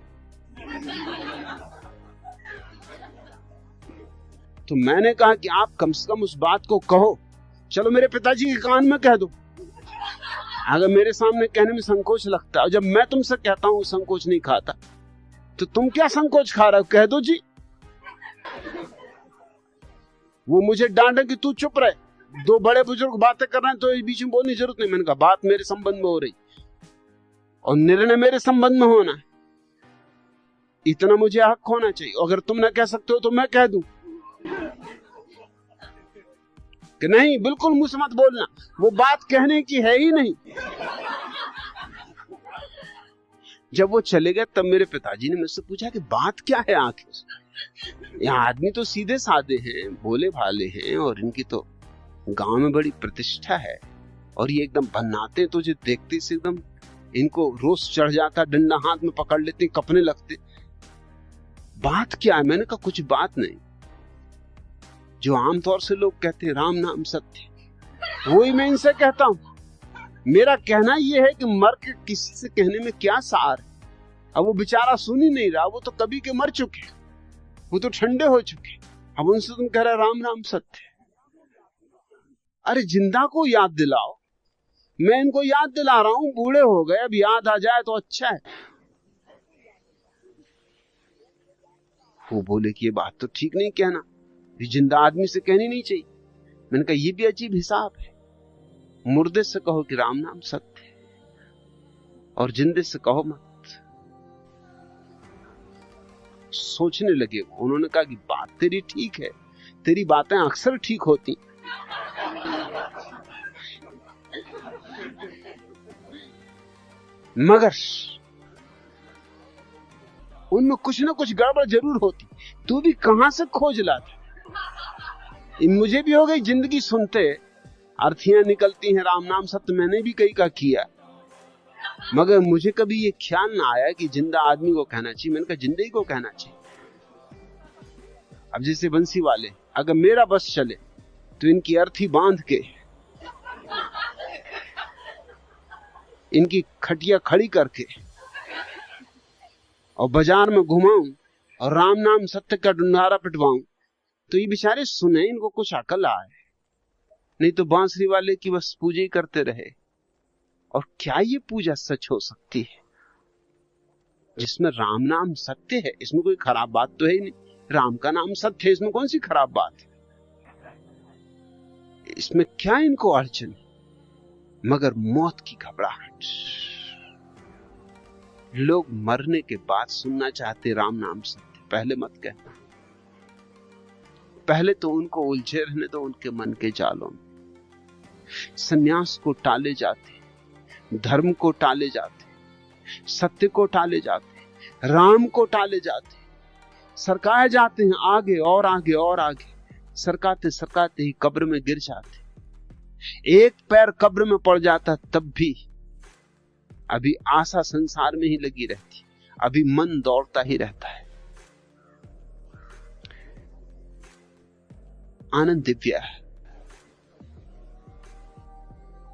तो मैंने कहा कि आप कम से कम उस बात को कहो, चलो मेरे पिताजी के कान में कह दो। अगर मेरे सामने कहने में संकोच लगता है, और जब मैं तुमसे कहता हूं संकोच नहीं खाता, तो तुम क्या संकोच खा रहे हो, कह दो जी। वो मुझे डांटे कि तू चुप रहे, दो बड़े बुजुर्ग बातें कर रहे हैं तो इस बीच में बोलने की जरूरत नहीं। मैंने कहा बात मेरे संबंध में हो रही और निर्णय मेरे संबंध में होना है, इतना मुझे हक होना चाहिए। अगर तुम ना कह सकते हो तो मैं कह दूं कि नहीं, बिल्कुल मुझ से मत बोलना, वो बात कहने की है ही नहीं। जब वो चले गए तब मेरे पिताजी ने मुझसे पूछा कि बात क्या है आखिर। यहाँ आदमी तो सीधे साधे हैं, भोले भाले हैं, और इनकी तो गांव में बड़ी प्रतिष्ठा है, और ये एकदम भन्नाते हैं, तुझे देखते से एकदम इनको रोष चढ़ जाता, डंडा हाथ में पकड़ लेते, कपने लगते। बात क्या है? मैंने कहा कुछ बात नहीं, जो आमतौर से लोग कहते हैं राम नाम सत्य, वही मैं इनसे कहता हूं। मेरा कहना यह है कि मर के किसी से कहने में क्या सार है। अब वो बेचारा सुन ही नहीं रहा, वो तो कभी के मर चुके, वो तो ठंडे हो चुके, अब उनसे तुम कह रहे राम नाम सत्य। अरे जिंदा को याद दिलाओ, मैं इनको याद दिला रहा हूं, बूढ़े हो गए, अब याद आ जाए तो अच्छा है। वो बोले कि ये बात तो ठीक नहीं कहना, ये जिंदा आदमी से कहनी नहीं चाहिए। मैंने कहा ये भी अजीब हिसाब है, मुर्दे से कहो कि राम नाम सत्य है और जिंदे से कहो मत। सोचने लगे उन्होंने कहा कि बात तेरी ठीक है, तेरी बातें अक्सर ठीक होती, मगर उनमें कुछ ना कुछ गड़बड़ जरूर होती, तू भी कहां से खोज लाता। मुझे भी हो गई जिंदगी सुनते, अर्थियां निकलती हैं राम नाम सत्य, मैंने भी कई का किया, मगर मुझे कभी ये ख्याल ना आया कि जिंदा आदमी को कहना चाहिए। मैंने कहा जिंदगी को कहना चाहिए। अब जैसे बंसी वाले, अगर मेरा बस चले तो इनकी अर्थी बांध के इनकी खटिया खड़ी करके और बाजार में घुमाऊं और राम नाम सत्य का डुंडारा पिटवाऊं तो ये बेचारे सुने, इनको कुछ अकल आए। नहीं तो बांसुरी वाले की बस पूजा ही करते रहे। और क्या ये पूजा सच हो सकती है जिसमें राम नाम सत्य है? इसमें कोई खराब बात तो है ही नहीं। राम का नाम सत्य है, इसमें कौन सी खराब बात है? इसमें क्या इनको अड़चन? मगर मौत की घबराहट। लोग मरने के बाद सुनना चाहते राम नाम सत्य। पहले मत कहना, पहले तो उनको उलझे रहने दो उनके मन के जालों में। सन्यास को टाले जाते, धर्म को टाले जाते, सत्य को टाले जाते, राम को टाले जाते, सरकाए जाते हैं आगे और आगे और आगे। सरकाते सरकाते ही कब्र में गिर जाते। एक पैर कब्र में पड़ जाता तब भी अभी आशा संसार में ही लगी रहती, अभी मन दौड़ता ही रहता है। आनंद दिव्या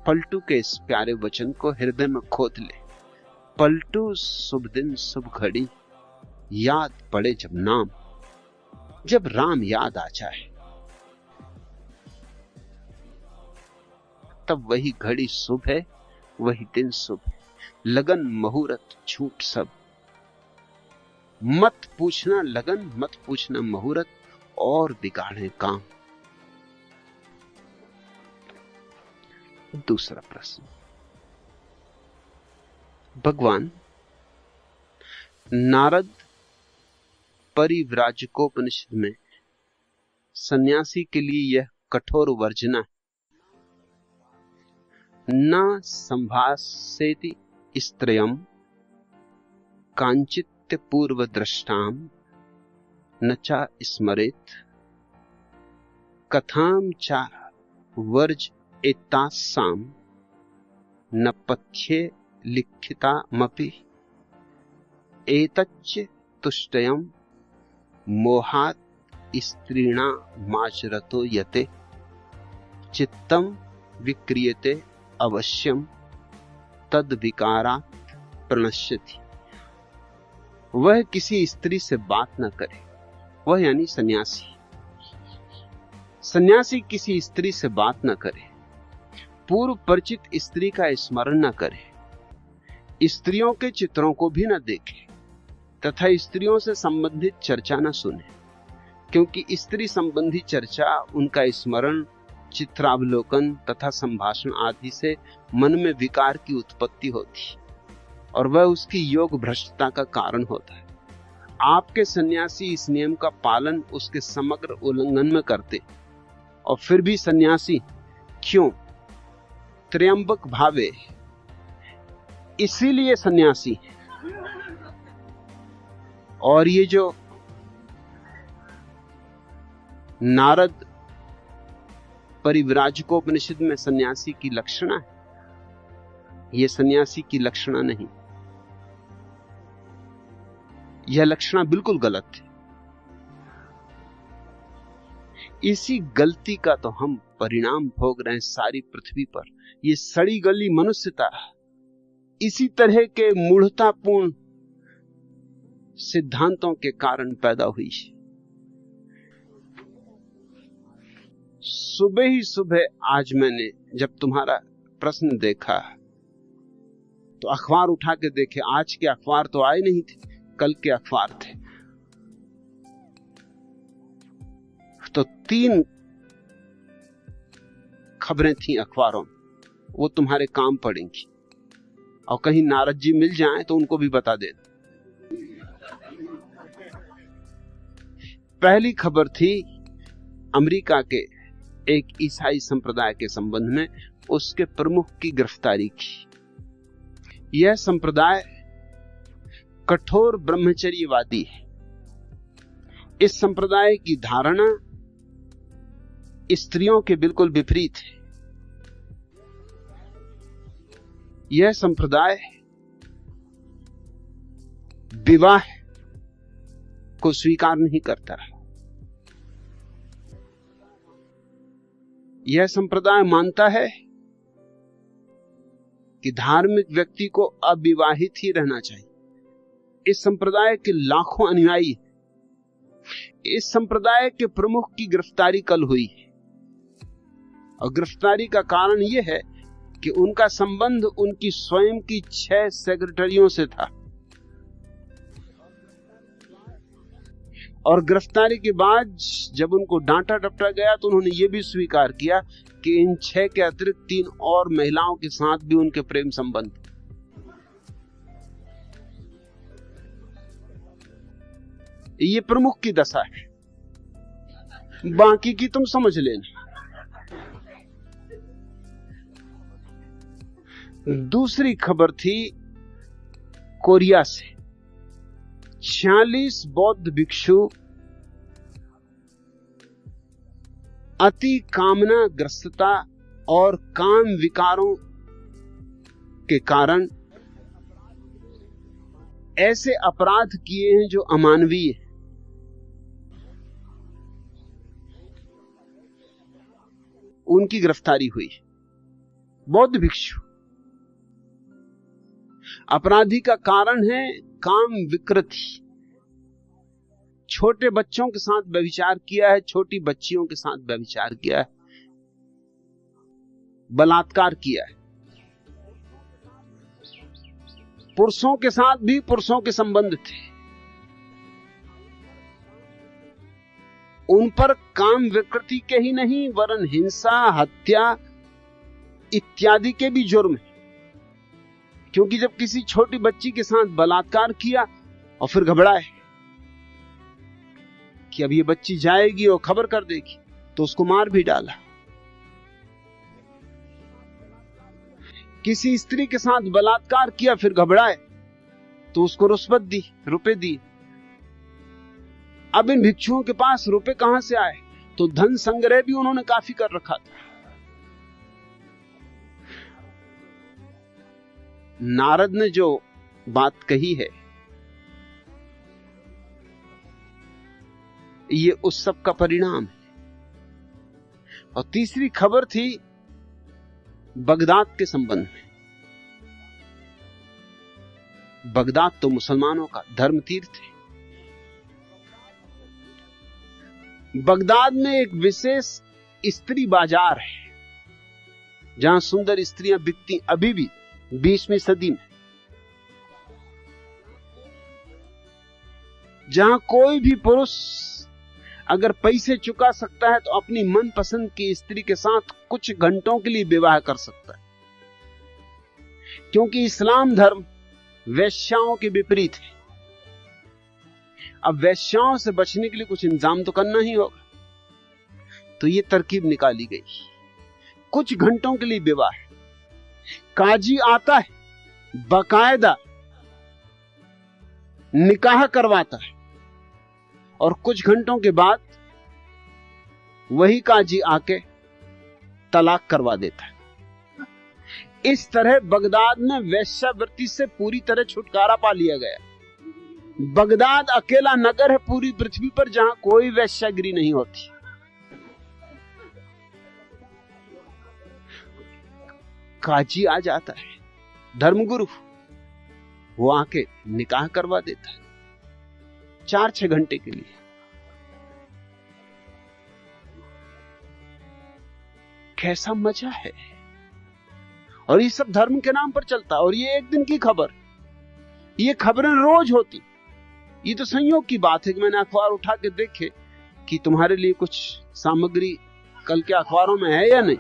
पलटू के इस प्यारे वचन को हृदय में खोद ले। पलटू शुभ दिन शुभ घड़ी, याद पड़े जब नाम, जब राम याद आ जाए तब वही घड़ी शुभ है, वही दिन शुभ है। लगन मुहूर्त झूठ सब, मत पूछना लगन, मत पूछना मुहूर्त, और बिगाड़े काम। दूसरा प्रश्न, भगवान नारद परिव्राजकोपनिषद में सन्यासी के लिए यह कठोर वर्जना है, न संभासेति स्त्रियम कांचित्य पूर्व दृष्टाम न चा स्मरेत कथाम चा वर्ज एतासाम न पथ्ये लिखितामपि एतच्च तुष्टयम मोहात् स्त्रीणामाचरतो यते चित्तम विक्रियते अवश्यम तद विकारात् प्रणश्यति। वह किसी स्त्री से बात न करे, वह यानी सन्यासी। सन्यासी किसी स्त्री से बात न करे, पूर्व परिचित स्त्री का स्मरण न करे, स्त्रियों के चित्रों को भी न देखे तथा स्त्रियों से संबंधित चर्चा न सुने, क्योंकि स्त्री संबंधी चर्चा, उनका स्मरण, चित्रावलोकन तथा संभाषण आदि से मन में विकार की उत्पत्ति होती और वह उसकी योग भ्रष्टता का कारण होता है। आपके सन्यासी इस नियम का पालन उसके समग्र उल्लंघन में करते, और फिर भी सन्यासी क्यों? त्र्यंबक भावे, इसीलिए सन्यासी। और ये जो नारद परिव्राजकोपनिषद में सन्यासी की लक्षणा है, यह सन्यासी की लक्षणा नहीं। यह लक्षणा बिल्कुल गलत है। इसी गलती का तो हम परिणाम भोग रहे हैं सारी पृथ्वी पर। ये सड़ी गली मनुष्यता इसी तरह के मूढ़तापूर्ण सिद्धांतों के कारण पैदा हुई है। सुबह ही सुबह आज मैंने जब तुम्हारा प्रश्न देखा तो अखबार उठा के देखे, आज के अखबार तो आए नहीं थे, कल के अखबार थे। तो 3 खबरें थी अखबारों में, वो तुम्हारे काम पड़ेंगी। और कहीं नारद जी मिल जाएं तो उनको भी बता देना। पहली खबर थी अमेरिका के एक ईसाई संप्रदाय के संबंध में, उसके प्रमुख की गिरफ्तारी की। यह संप्रदाय कठोर ब्रह्मचर्यवादी है। इस संप्रदाय की धारणा स्त्रियों के बिल्कुल विपरीत है। यह संप्रदाय विवाह को स्वीकार नहीं करता। यह संप्रदाय मानता है कि धार्मिक व्यक्ति को अविवाहित ही रहना चाहिए। इस संप्रदाय के लाखों अनुयायी, इस संप्रदाय के प्रमुख की गिरफ्तारी कल हुई और गिरफ्तारी का कारण यह है कि उनका संबंध उनकी स्वयं की 6 सेक्रेटरियों से था और गिरफ्तारी के बाद जब उनको डांटा डपटा गया तो उन्होंने यह भी स्वीकार किया कि इन 6 के अतिरिक्त 3 और महिलाओं के साथ भी उनके प्रेम संबंध। ये प्रमुख की दशा है, बाकी की तुम समझ लेना। दूसरी खबर थी कोरिया से। 46 बौद्ध भिक्षु अति कामना ग्रस्तता और काम विकारों के कारण ऐसे अपराध किए हैं जो अमानवीय है। उनकी गिरफ्तारी हुई। बौद्ध भिक्षु। अपराधी का कारण है काम विकृति। छोटे बच्चों के साथ व्यभिचार किया है, छोटी बच्चियों के साथ व्यभिचार किया है, बलात्कार किया है। पुरुषों के साथ भी पुरुषों के संबंध थे। उन पर काम विकृति के ही नहीं वरन हिंसा, हत्या इत्यादि के भी जुर्म है। क्योंकि जब किसी छोटी बच्ची के साथ बलात्कार किया और फिर घबराए कि अब ये बच्ची जाएगी और खबर कर देगी, तो उसको मार भी डाला। किसी स्त्री के साथ बलात्कार किया, फिर घबराए तो उसको रुश्वत दी, रुपए दी। अब इन भिक्षुओं के पास रुपए कहां से आए? तो धन संग्रह भी उन्होंने काफी कर रखा था। नारद ने जो बात कही है, ये उस सब का परिणाम है। और तीसरी खबर थी बगदाद के संबंध में। बगदाद तो मुसलमानों का धर्म तीर्थ है। बगदाद में एक विशेष स्त्री बाजार है जहां सुंदर स्त्रियां बिकती अभी भी 20वीं सदी में। जहां कोई भी पुरुष अगर पैसे चुका सकता है तो अपनी मनपसंद की स्त्री के साथ कुछ घंटों के लिए विवाह कर सकता है, क्योंकि इस्लाम धर्म वेश्याओं के विपरीत है। अब वेश्याओं से बचने के लिए कुछ इंतजाम तो करना ही होगा, तो ये तरकीब निकाली गई। कुछ घंटों के लिए विवाह। काजी आता है, बाकायदा निकाह करवाता है और कुछ घंटों के बाद वही काजी आके तलाक करवा देता है। इस तरह बगदाद में वेश्यावृत्ति से पूरी तरह छुटकारा पा लिया गया। बगदाद अकेला नगर है पूरी पृथ्वी पर जहां कोई वेश्यागिरी नहीं होती। काजी आ जाता है, धर्मगुरु, वो आके निकाह करवा देता है 4-6 घंटे के लिए। कैसा मजा है। और ये सब धर्म के नाम पर चलता। और ये एक दिन की खबर, ये खबरें रोज होती। ये तो संयोग की बात है कि मैंने अखबार उठा के देखे कि तुम्हारे लिए कुछ सामग्री कल के अखबारों में है या नहीं।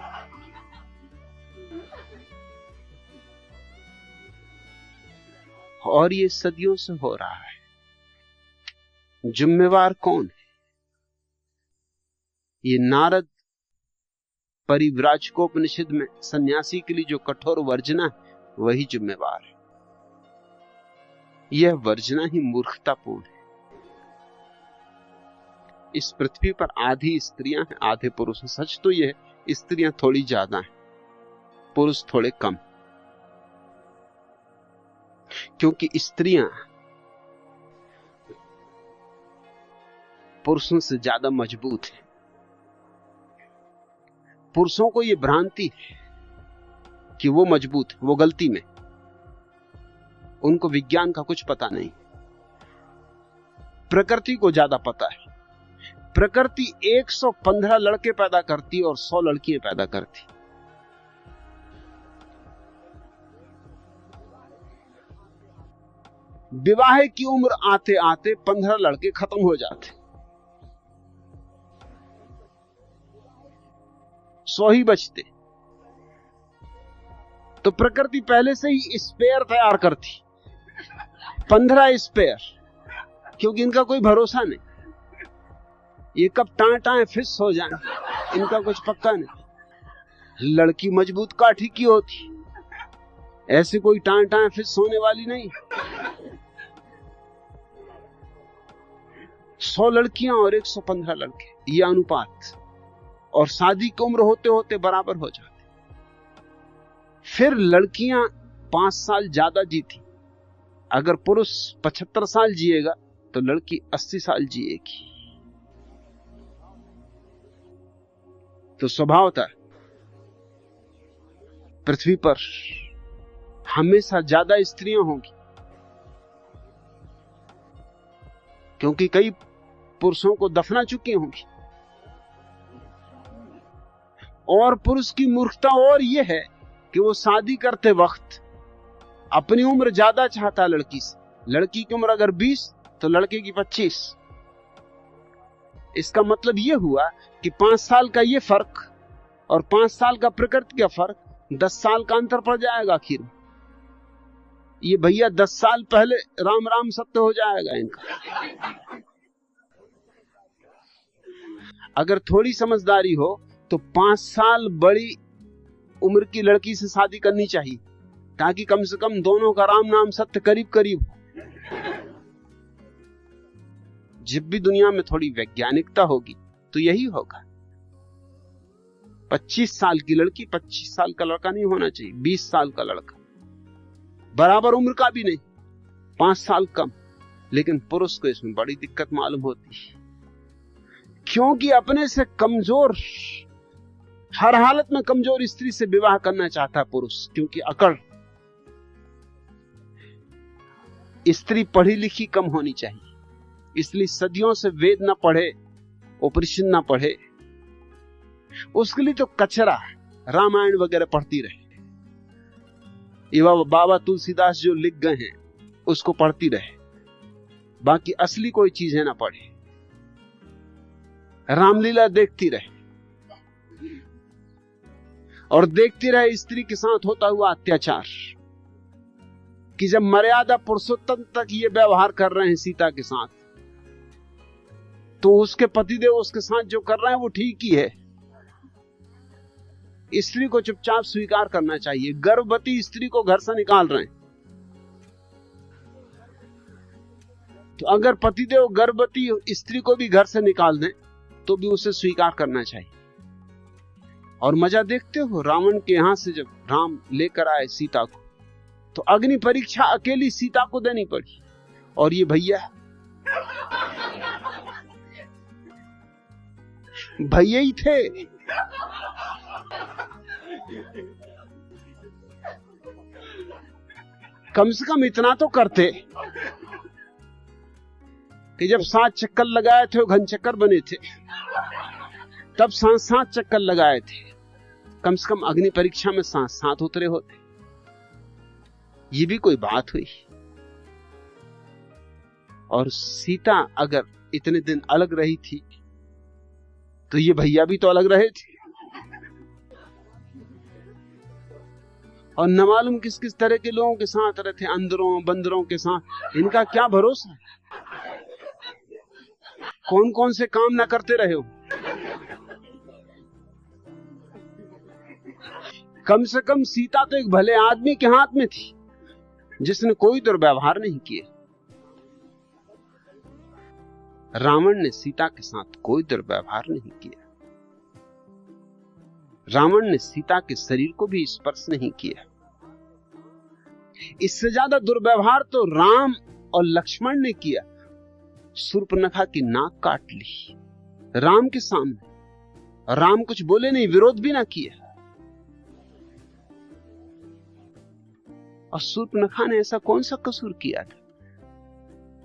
और ये सदियों से हो रहा है। जिम्मेवार कौन है? ये नारद परिव्राजकोपनिषद में सन्यासी के लिए जो कठोर वर्जना है, वही जिम्मेवार है। यह वर्जना ही मूर्खतापूर्ण है। इस पृथ्वी पर आधी स्त्रियां हैं, आधे पुरुष हैं। सच तो यह है, स्त्रियां थोड़ी ज्यादा हैं, पुरुष थोड़े कम। क्योंकि स्त्रियां पुरुषों से ज्यादा मजबूत है। पुरुषों को यह भ्रांति है कि वो मजबूत है, वो गलती में। उनको विज्ञान का कुछ पता नहीं, प्रकृति को ज्यादा पता है। प्रकृति 115 लड़के पैदा करती और 100 लड़कियां पैदा करती। विवाह की उम्र आते आते 15 लड़के खत्म हो जाते, 100 ही बचते। तो प्रकृति पहले से ही स्पेयर तैयार करती, 15 स्पेयर, क्योंकि इनका कोई भरोसा नहीं, ये कब टाए फिस हो जाए इनका कुछ पक्का नहीं। लड़की मजबूत काठी की होती, ऐसे कोई टाए फिस होने वाली नहीं। 100 लड़कियां और 115 लड़के, ये अनुपात, और शादी की उम्र होते होते बराबर हो जाते। फिर लड़कियां 5 साल ज्यादा जीती। अगर पुरुष 75 साल जिएगा तो लड़की 80 साल जिएगी। तो स्वभावतः पृथ्वी पर हमेशा ज्यादा स्त्रियां होंगी, क्योंकि कई पुरुषों को दफना चुकी होंगी। और पुरुष की मूर्खता और यह है कि वो शादी करते वक्त अपनी उम्र ज्यादा चाहता लड़की से। लड़की की उम्र अगर 20 तो लड़के की 25। इसका मतलब यह हुआ कि 5 साल का यह फर्क और 5 साल का प्रकृति का फर्क, 10 साल का अंतर पड़ जाएगा आखिर में। ये भैया 10 साल पहले राम राम सत्य हो जाएगा इनका। अगर थोड़ी समझदारी हो तो 5 साल बड़ी उम्र की लड़की से शादी करनी चाहिए, ताकि कम से कम दोनों का राम नाम सत्य करीब करीब हो। जब भी दुनिया में थोड़ी वैज्ञानिकता होगी तो यही होगा। 25 साल की लड़की 25 साल का लड़का नहीं होना चाहिए, 20 साल का लड़का, बराबर उम्र का भी नहीं, 5 साल कम। लेकिन पुरुष को इसमें बड़ी दिक्कत मालूम होती है, क्योंकि अपने से कमजोर, हर हालत में कमजोर स्त्री से विवाह करना चाहता है पुरुष, क्योंकि अकड़। स्त्री पढ़ी लिखी कम होनी चाहिए, इसलिए सदियों से वेद न पढ़े, उपनिषद न पढ़े, उसके लिए तो कचरा रामायण वगैरह पढ़ती रहे। ये बाबा तुलसीदास जो लिख गए हैं उसको पढ़ती रहे, बाकी असली कोई चीजें ना पढ़े। रामलीला देखती रहे और देखती रहे स्त्री के साथ होता हुआ अत्याचार, कि जब मर्यादा पुरुषोत्तम तक ये व्यवहार कर रहे हैं सीता के साथ, तो उसके पतिदेव उसके साथ जो कर रहे हैं वो ठीक ही है। स्त्री को चुपचाप स्वीकार करना चाहिए। गर्भवती स्त्री को घर से निकाल रहे हैं, तो अगर पतिदेव गर्भवती स्त्री को भी घर से निकाल दें तो भी उसे स्वीकार करना चाहिए। और मजा देखते हो, रावण के यहां से जब राम लेकर आए सीता को, तो अग्नि परीक्षा अकेली सीता को देनी पड़ी। और ये भैया ही थे। कम से कम इतना तो करते कि जब 7 चक्कर लगाए थे, घन चक्कर बने थे, तब 7 चक्कर लगाए थे, कम से कम अग्नि परीक्षा में 7 उतरे होते। ये भी कोई बात हुई। और सीता अगर इतने दिन अलग रही थी तो ये भैया भी तो अलग रहे थे, और न मालूम किस किस तरह के लोगों के साथ रहे थे, अंदरों बंदरों के साथ। इनका क्या भरोसा, कौन कौन से काम ना करते रहे हो। कम से कम सीता तो एक भले आदमी के हाथ में थी जिसने कोई दुर्व्यवहार नहीं किया। रावण ने सीता के साथ कोई दुर्व्यवहार नहीं किया। रावण ने सीता के शरीर को भी स्पर्श नहीं किया। इससे ज्यादा दुर्व्यवहार तो राम और लक्ष्मण ने किया। शूर्पणखा की नाक काट ली राम के सामने। राम कुछ बोले नहीं, विरोध भी ना किया। और शूर्पणखा ने ऐसा कौन सा कसूर किया था?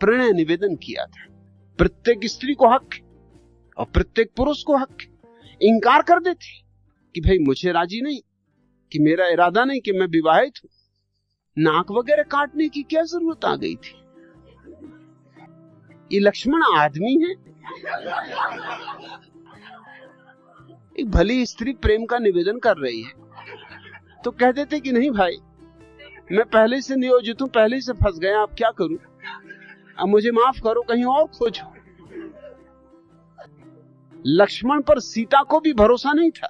प्रणय निवेदन किया था। प्रत्येक स्त्री को हक है और प्रत्येक पुरुष को हक है। इंकार कर देते कि भाई मुझे राजी नहीं, कि मेरा इरादा नहीं, कि मैं विवाहित हूं। नाक वगैरह काटने की क्या जरूरत आ गई थी? ये लक्ष्मण आदमी है? एक भली स्त्री प्रेम का निवेदन कर रही है तो कह देते कि नहीं भाई, मैं पहले से नियोजित हूं, पहले से फंस गया, अब क्या करूं, अब मुझे माफ करो, कहीं और खोजो। लक्ष्मण पर सीता को भी भरोसा नहीं था,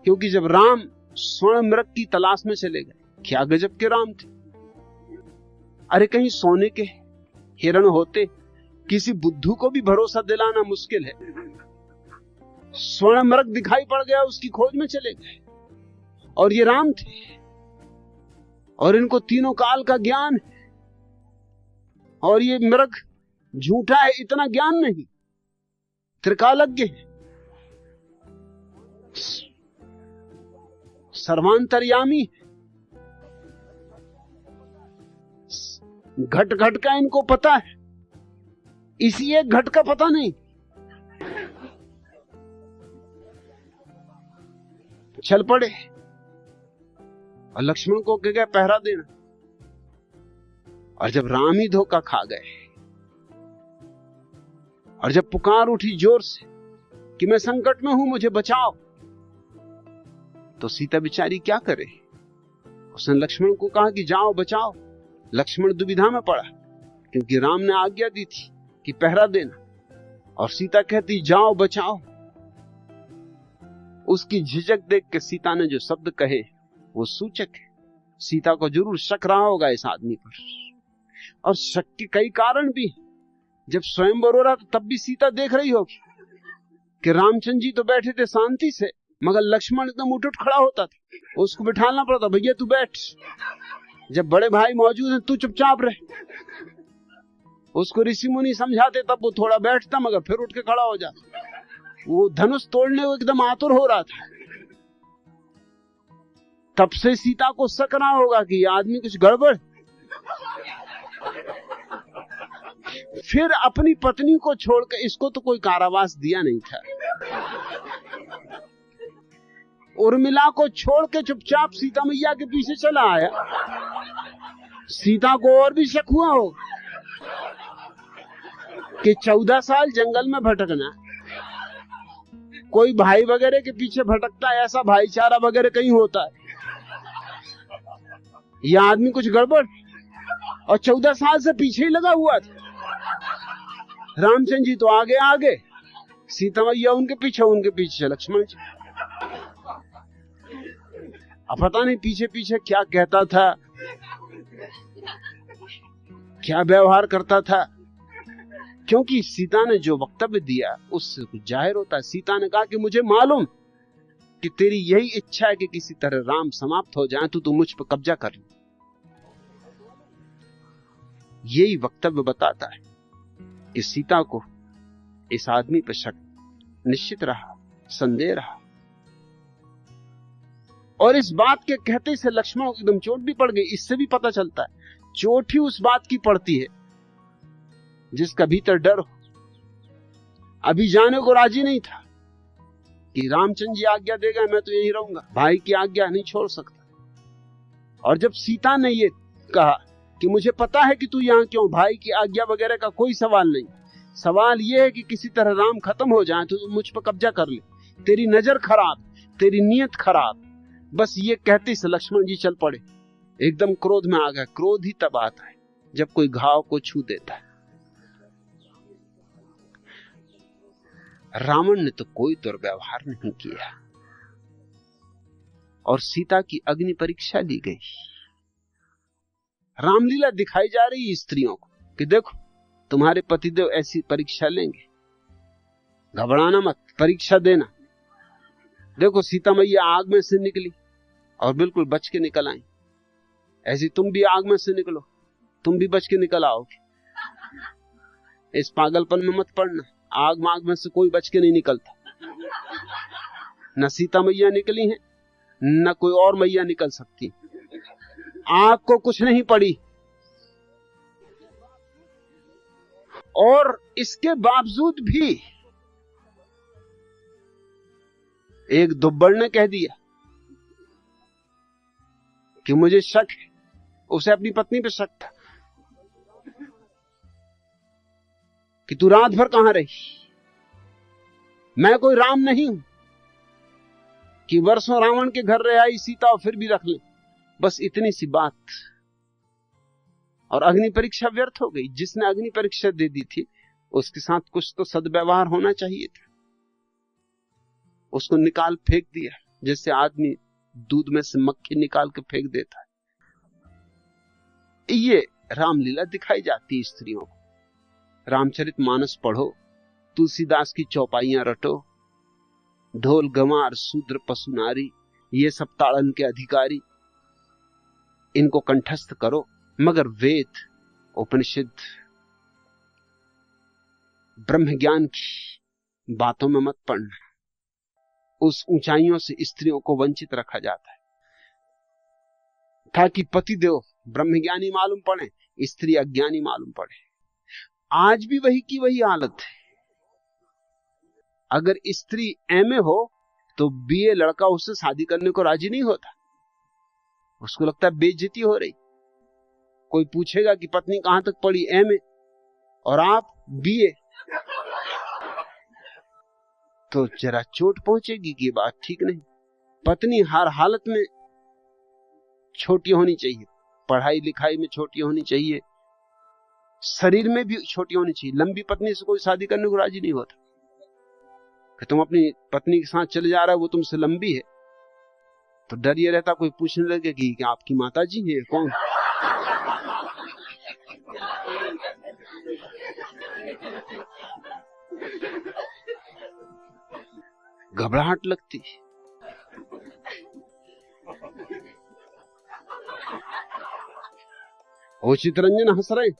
क्योंकि जब राम स्वर्ण मृग की तलाश में चले गए, क्या गजब के राम थे। अरे कहीं सोने के हिरण होते, किसी बुद्धू को भी भरोसा दिलाना मुश्किल है। स्वर्ण मृग दिखाई पड़ गया, उसकी खोज में चले गए, और ये राम थे, और इनको तीनों काल का ज्ञान है, और ये मृग झूठा है इतना ज्ञान नहीं, त्रिकालज्ञ है, सर्वांतर्यामी है, घट घट का इनको पता है, इसी एक घट का पता नहीं। चल पड़े और लक्ष्मण को कह गया पहरा देना। और जब राम ही धोखा खा गए, और जब पुकार उठी जोर से कि मैं संकट में हूं, मुझे बचाओ, तो सीता बिचारी क्या करे? उसने लक्ष्मण को कहा कि जाओ बचाओ। लक्ष्मण दुविधा में पड़ा, क्योंकि राम ने आज्ञा दी थी कि पहरा देना, और सीता कहती जाओ बचाओ। उसकी झिझक देख के सीता ने जो शब्द कहे वो सूचक है। सीता को जरूर शक रहा होगा इस आदमी पर, और शक के कई कारण भी। जब स्वयंवर हो रहा तो तब भी सीता देख रही होगी कि रामचंद्र जी तो बैठे थे शांति से, मगर लक्ष्मण एकदम उठ खड़ा होता था, उसको बिठाना पड़ता, भैया तू बैठ, जब बड़े भाई मौजूद हैं तू चुपचाप रहे। उसको ऋषि मुनि समझाते तब वो थोड़ा बैठता, मगर फिर उठ के खड़ा हो जाता। वो धनुष तोड़ने को एकदम आतुर हो रहा था। तब से सीता को शक रहा होगा कि ये आदमी कुछ गड़बड़। फिर अपनी पत्नी को छोड़कर, इसको तो कोई कारावास दिया नहीं था, उर्मिला को छोड़ के चुपचाप सीता मैया के पीछे चला आया। सीता को और भी शक हुआ हो कि 14 साल जंगल में भटकना, कोई भाई वगैरह के पीछे भटकता है, ऐसा भाईचारा वगैरह कहीं होता है, यह आदमी कुछ गड़बड़। और 14 साल से पीछे ही लगा हुआ था। रामचंद्र जी तो आगे आगे, सीता मैया उनके पीछे लक्ष्मण जी। अब पता नहीं पीछे पीछे क्या कहता था, क्या व्यवहार करता था, क्योंकि सीता ने जो वक्तव्य दिया उससे कुछ जाहिर होता है। सीता ने कहा कि मुझे मालूम कि तेरी यही इच्छा है कि किसी तरह राम समाप्त हो जाए, तो मुझ पर कब्जा कर ले। यही वक्तव्य बताता है कि सीता को इस आदमी पर शक निश्चित रहा, संदेह रहा। और इस बात के कहते से लक्ष्मण को एकदम चोट भी पड़ गई। इससे भी पता चलता है चोट ही उस बात की पड़ती है जिसका भीतर डर हो। अभी जाने को राजी नहीं था कि रामचंद्र जी आज्ञा देगा मैं तो यहीं रहूंगा, भाई की आज्ञा नहीं छोड़ सकता। और जब सीता ने ये कहा कि मुझे पता है कि तू यहां क्यों, भाई की आज्ञा वगैरह का कोई सवाल नहीं, सवाल यह है कि किसी तरह राम खत्म हो जाए तो मुझ पर कब्जा कर ले, तेरी नजर खराब, तेरी नीयत खराब। बस ये कहते से लक्ष्मण जी चल पड़े, एकदम क्रोध में आ गया। क्रोध ही तब आता है जब कोई घाव को छू देता है। रावण ने तो कोई दुर्व्यवहार नहीं किया और सीता की अग्नि परीक्षा ली गई। रामलीला दिखाई जा रही है स्त्रियों को कि देखो तुम्हारे पतिदेव ऐसी परीक्षा लेंगे, घबराना मत, परीक्षा देना। देखो सीता मैया आग में से निकली और बिल्कुल बच के निकल आई, ऐसी तुम भी आग में से निकलो, तुम भी बच के निकल आओगे। इस पागलपन में मत पड़ना। आग माग में से कोई बच के नहीं निकलता। न सीता मैया निकली है, न कोई और मैया निकल सकती। आग को कुछ नहीं पड़ी। और इसके बावजूद भी एक दुब्बड़ ने कह दिया कि मुझे शक है। उसे अपनी पत्नी पे शक था कि तू रात भर कहां रही। मैं कोई राम नहीं हूं कि वर्षों रावण के घर रह आई सीता और फिर भी रख ले। बस इतनी सी बात, और अग्नि परीक्षा व्यर्थ हो गई। जिसने अग्नि परीक्षा दे दी थी उसके साथ कुछ तो सद्व्यवहार होना चाहिए था। उसको निकाल फेंक दिया, जैसे आदमी दूध में से मक्खी निकाल के फेंक देता है। ये रामलीला दिखाई जाती है स्त्रियों को। रामचरितमानस पढ़ो, तुलसीदास की चौपाइयां रटो, ढोल गंवार शूद्र पशु नारी, ये सब ताड़न के अधिकारी, इनको कंठस्थ करो। मगर वेद, उपनिषद, ब्रह्म ज्ञान की बातों में मत पड़ना। उस ऊंचाइयों से स्त्रियों को वंचित रखा जाता है ताकि पतिदेव ब्रह्मज्ञानी मालूम पड़े, स्त्री अज्ञानी मालूम पड़े। आज भी वही की वही हालत है। अगर स्त्री एमए हो तो बीए लड़का उससे शादी करने को राजी नहीं होता। उसको लगता है बेइज्जती हो रही। कोई पूछेगा कि पत्नी कहां तक पढ़ी, एमए, और आप बीए, तो जरा चोट पहुंचेगी कि बात ठीक नहीं। पत्नी हर हालत में छोटी होनी चाहिए, पढ़ाई लिखाई में छोटी होनी चाहिए, शरीर में भी छोटी होनी चाहिए। लंबी पत्नी से कोई शादी करने को राजी नहीं होता कि तुम अपनी पत्नी के साथ चले जा रहे हो, वो तुमसे लंबी है, तो डर ये रहता कोई पूछने लगे कि क्या आपकी माता जी है, कौन। घबराहट लगती। वो चितरंजन हंस रहे।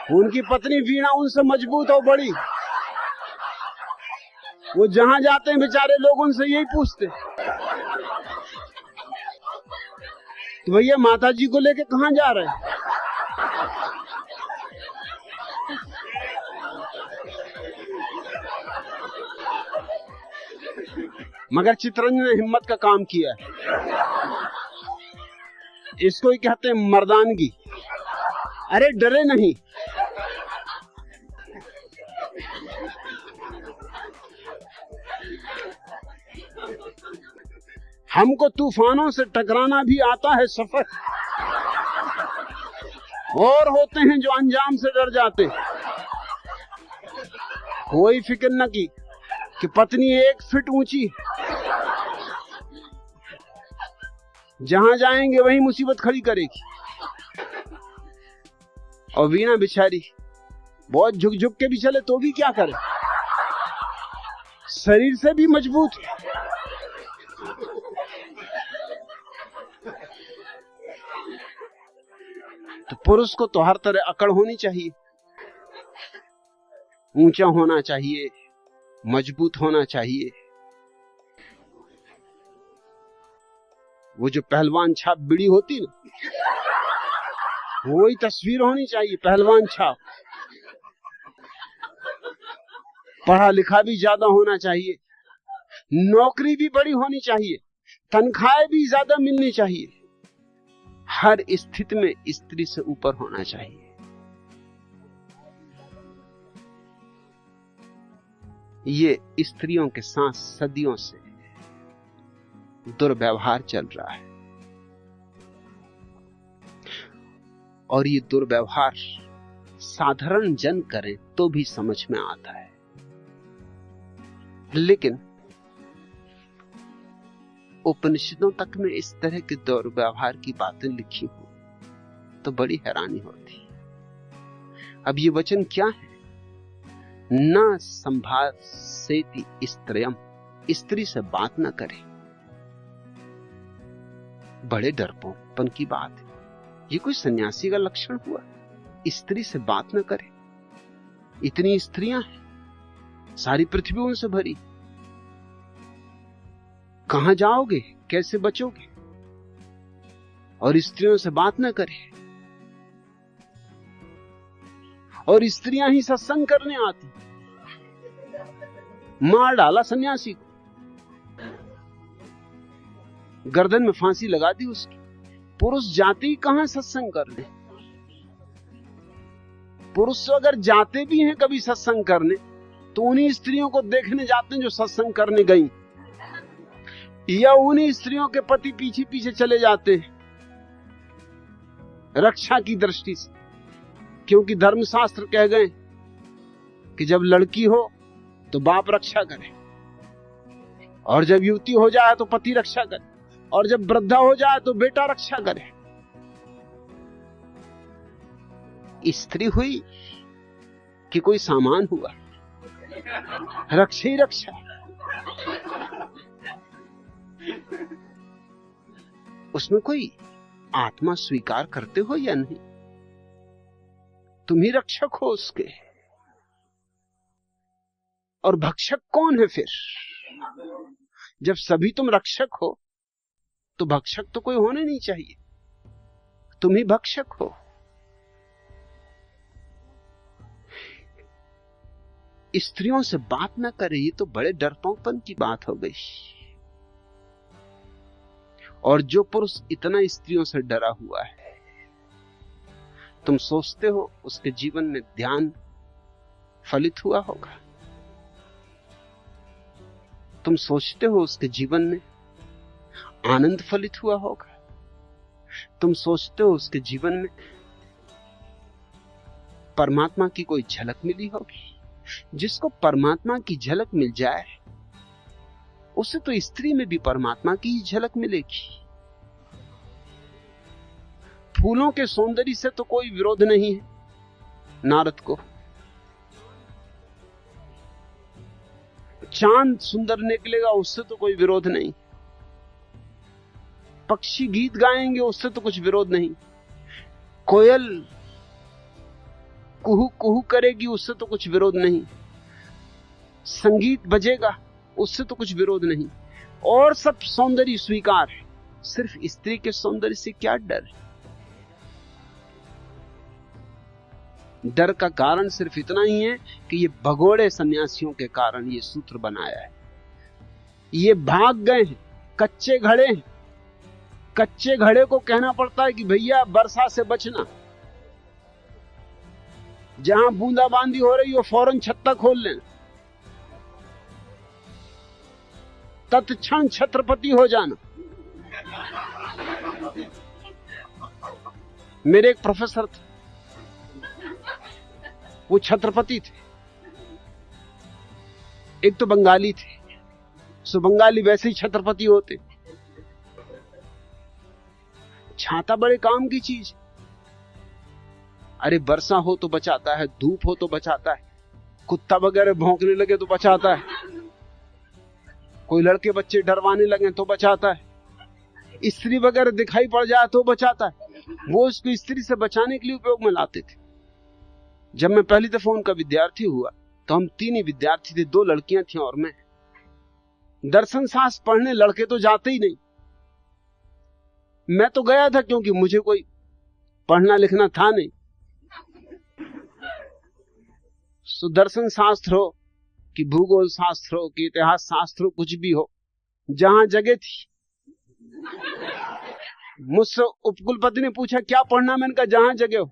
उनकी पत्नी वीणा उनसे मजबूत और बड़ी। वो जहां जाते हैं बेचारे लोग उनसे यही पूछते, तो भैया माता जी को लेके कहां जा रहे हैं। मगर चितरंजन ने हिम्मत का काम किया। इसको ही कहते हैं मर्दानगी। अरे डरे नहीं। हमको तूफानों से टकराना भी आता है सफर, और होते हैं जो अंजाम से डर जाते। कोई फिक्र न की कि पत्नी 1 फीट ऊंची, जहां जाएंगे वहीं मुसीबत खड़ी करेगी। और वीणा बिचारी बहुत झुक झुक के भी चले तो भी क्या करे, शरीर से भी मजबूत है। तो पुरुष को तो हर तरह अकड़ होनी चाहिए, ऊंचा होना चाहिए, मजबूत होना चाहिए। वो जो पहलवान छाप बीड़ी होती ना, वही तस्वीर होनी चाहिए, पहलवान छाप। पढ़ा लिखा भी ज्यादा होना चाहिए, नौकरी भी बड़ी होनी चाहिए, तनख्वाहें भी ज्यादा मिलनी चाहिए। हर स्थिति में स्त्री से ऊपर होना चाहिए। ये स्त्रियों के साथ सदियों से दुर्व्यवहार चल रहा है, और ये दुर्व्यवहार साधारण जन करें तो भी समझ में आता है। लेकिन उपनिषदों तक में इस तरह के दुर्व्यवहार की बातें लिखी हो तो बड़ी हैरानी होती। अब ये वचन क्या है? न संभाषेति स्त्रियम, स्त्री से बात न करे। बड़े डरपोकपन की बात है। ये कोई सन्यासी का लक्षण हुआ? स्त्री से बात न करे। इतनी स्त्रियां हैं, सारी पृथ्वी उनसे भरी, कहां जाओगे, कैसे बचोगे? और स्त्रियों से बात न करे, और स्त्रियां ही सत्संग करने आती। मार डाला सन्यासी को, गर्दन में फांसी लगा दी उसकी। पुरुष जाते ही कहां सत्संग करने? पुरुष अगर जाते भी हैं कभी सत्संग करने, तो उन्हीं स्त्रियों को देखने जाते हैं जो सत्संग करने गई, या उन्हीं स्त्रियों के पति पीछे पीछे चले जाते हैं रक्षा की दृष्टि से, क्योंकि धर्मशास्त्र कह गए कि जब लड़की हो तो बाप रक्षा करे, और जब युवती हो जाए तो पति रक्षा करे, और जब वृद्धा हो जाए तो बेटा रक्षा करे। स्त्री हुई कि कोई सामान हुआ, रक्षा ही रक्षा। उसमें कोई आत्मा स्वीकार करते हो या नहीं? तुम ही रक्षक हो उसके। और भक्षक कौन है फिर? जब सभी तुम रक्षक हो तो भक्षक तो कोई होने नहीं चाहिए, तुम ही भक्षक हो। स्त्रियों से बात ना करे, ये तो बड़े डरपोकपन की बात हो गई। और जो पुरुष इतना स्त्रियों से डरा हुआ है, तुम सोचते हो उसके जीवन में ध्यान फलित हुआ होगा? तुम सोचते हो उसके जीवन में आनंद फलित हुआ होगा? तुम सोचते हो उसके जीवन में परमात्मा की कोई झलक मिली होगी? जिसको परमात्मा की झलक मिल जाए उसे तो स्त्री में भी परमात्मा की ही झलक मिलेगी। फूलों के सौंदर्य से तो कोई विरोध नहीं है नारद को। चांद सुंदर निकलेगा उससे तो कोई विरोध नहीं। पक्षी गीत गाएंगे उससे तो कुछ विरोध नहीं। कोयल कुहू कुहू करेगी उससे तो कुछ विरोध नहीं। संगीत बजेगा उससे तो कुछ विरोध नहीं। और सब सौंदर्य स्वीकार है, सिर्फ स्त्री के सौंदर्य से क्या डर है? डर का कारण सिर्फ इतना ही है कि ये भगोड़े सन्यासियों के कारण ये सूत्र बनाया है। ये भाग गए हैं, कच्चे घड़े हैं। कच्चे घड़े को कहना पड़ता है कि भैया वर्षा से बचना, जहां बूंदाबांदी हो रही हो फौरन छत्ता खोल लेना, तत्क्षण छत्रपति हो जाना। मेरे एक प्रोफेसर थे, वो छत्रपति थे। एक तो बंगाली थे, सो बंगाली वैसे ही छत्रपति होते। छाता बड़े काम की चीज। अरे वर्षा हो तो बचाता है, धूप हो तो बचाता है, कुत्ता वगैरह भौंकने लगे तो बचाता है, कोई लड़के बच्चे डरवाने लगे तो बचाता है, स्त्री वगैरह दिखाई पड़ जाए तो बचाता है। वो उसको स्त्री से बचाने के लिए उपयोग में लाते थे। जब मैं पहली दफा उनका विद्यार्थी हुआ तो हम 3 ही विद्यार्थी थे, 2 लड़कियां थी और मैं। दर्शन शास्त्र पढ़ने लड़के तो जाते ही नहीं। मैं तो गया था क्योंकि मुझे कोई पढ़ना लिखना था नहीं। दर्शन शास्त्र हो कि भूगोल शास्त्र हो कि इतिहास शास्त्र हो, कुछ भी हो, जहां जगह थी। मुझसे उपकुलपति ने पूछा क्या पढ़ना, मैंने कहा जहां जगह हो।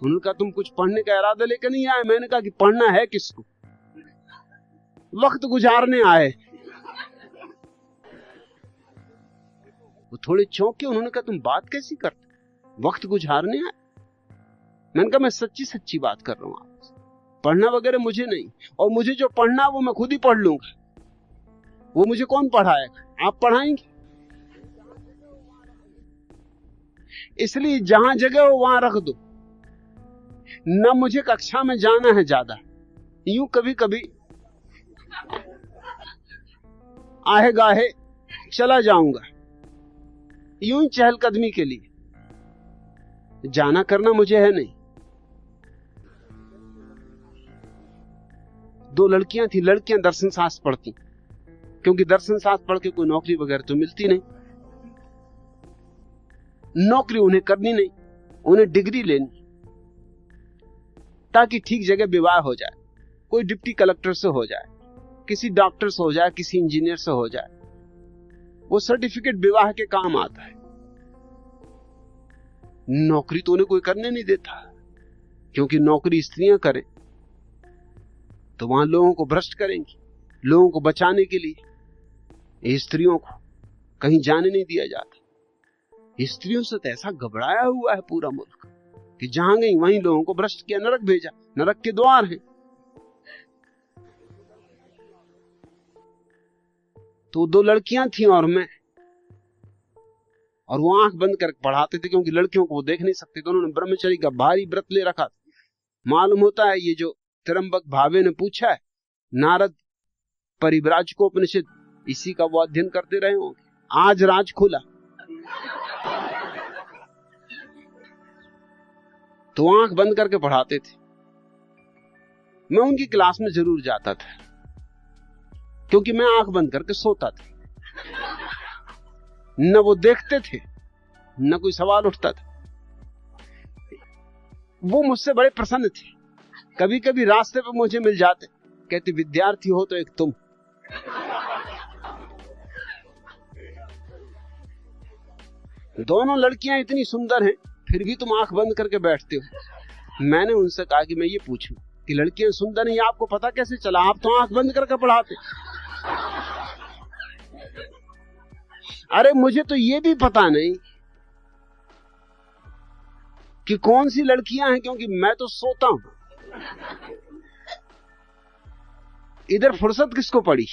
उन्होंने कहा तुम कुछ पढ़ने का इरादा लेकर नहीं आए? मैंने कहा कि पढ़ना है किसको, वक्त गुजारने आए। वो थोड़े चौंके, उन्होंने कहा तुम बात कैसी करते, वक्त गुजारने आए? मैंने कहा मैं सच्ची सच्ची बात कर रहा हूं आपसे, पढ़ना वगैरह मुझे नहीं, और मुझे जो पढ़ना वो मैं खुद ही पढ़ लूंगा, वो मुझे कौन पढ़ाएगा, आप पढ़ाएंगे। इसलिए जहां जगह हो वहां रख दो। न मुझे कक्षा में जाना है ज्यादा, यूं कभी कभी आहे गाहे चला जाऊंगा, यूं ही चहलकदमी के लिए। जाना करना मुझे है नहीं। 2 लड़कियां थी, लड़कियां दर्शन शास्त्र पढ़ती, क्योंकि दर्शन शास्त्र पढ़ के कोई नौकरी वगैरह तो मिलती नहीं, नौकरी उन्हें करनी नहीं, उन्हें डिग्री लेनी ताकि ठीक जगह विवाह हो जाए, कोई डिप्टी कलेक्टर से हो जाए, किसी डॉक्टर से हो जाए, किसी इंजीनियर से हो जाए, वो सर्टिफिकेट विवाह के काम आता है। नौकरी तो उन्हें कोई करने नहीं देता, क्योंकि नौकरी स्त्रियां करें तो वहां लोगों को भ्रष्ट करेंगी। लोगों को बचाने के लिए स्त्रियों को कहीं जाने नहीं दिया जाता। स्त्रियों से तो ऐसा घबराया हुआ है पूरा मुल्क कि जहां गई वहीं लोगों को भ्रष्ट किया, नरक भेजा, नरक के द्वार हैं। तो 2 लड़कियां थी और मैं, और वो आंख बंद करके पढ़ाते थे, क्योंकि लड़कियों को वो देख नहीं सकते, तो उन्होंने ब्रह्मचर्य का भारी व्रत ले रखा था। मालूम होता है ये जो त्र्यंबक भावे ने पूछा है, नारद परिव्राजकोपनिषद, इसी का वो अध्ययन करते रहे होंगे। आज राज खुला। तो आंख बंद करके पढ़ाते थे। मैं उनकी क्लास में जरूर जाता था, क्योंकि मैं आंख बंद करके सोता था। न वो देखते थे, न कोई सवाल उठता था। वो मुझसे बड़े प्रसन्न थे। कभी कभी रास्ते पे मुझे मिल जाते, कहते विद्यार्थी हो तो एक तुम। दोनों लड़कियां इतनी सुंदर हैं, फिर भी तुम आंख बंद करके बैठते हो। मैंने उनसे कहा कि मैं ये पूछूं कि लड़कियां सुंदर हैं, आपको पता कैसे चला? आप तो आंख बंद करके पढ़ाते। अरे मुझे तो ये भी पता नहीं कि कौन सी लड़कियां हैं, क्योंकि मैं तो सोता हूं। इधर फुर्सत किसको पड़ी?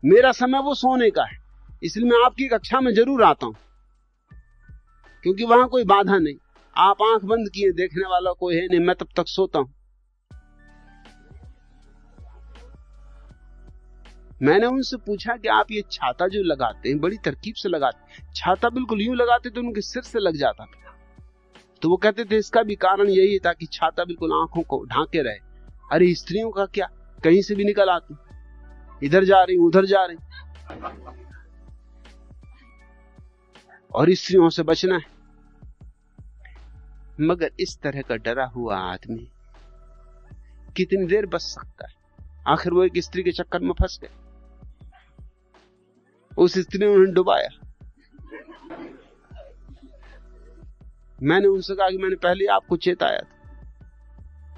मेरा समय वो सोने का है, इसलिए मैं आपकी कक्षा में जरूर आता हूं, क्योंकि वहां कोई बाधा नहीं। आप आंख बंद किए, देखने वाला कोई है नहीं, मैं तब तक सोता हूं। मैंने उनसे पूछा कि आप ये छाता जो लगाते हैं, बड़ी तरकीब से लगाते हैं, छाता बिल्कुल यूं लगाते तो उनके सिर से लग जाता था। तो वो कहते थे इसका भी कारण यही था कि छाता बिल्कुल आंखों को ढांके रहे। अरे स्त्रियों का क्या, कहीं से भी निकल आती, इधर जा रही उधर जा रही, और स्त्रियों से बचना है। मगर इस तरह का डरा हुआ आदमी कितनी देर बच सकता है? आखिर वो एक स्त्री के चक्कर में फंस गए। उस स्त्री ने उन्हें डुबाया। मैंने उनसे कहा कि मैंने पहले आपको चेताया था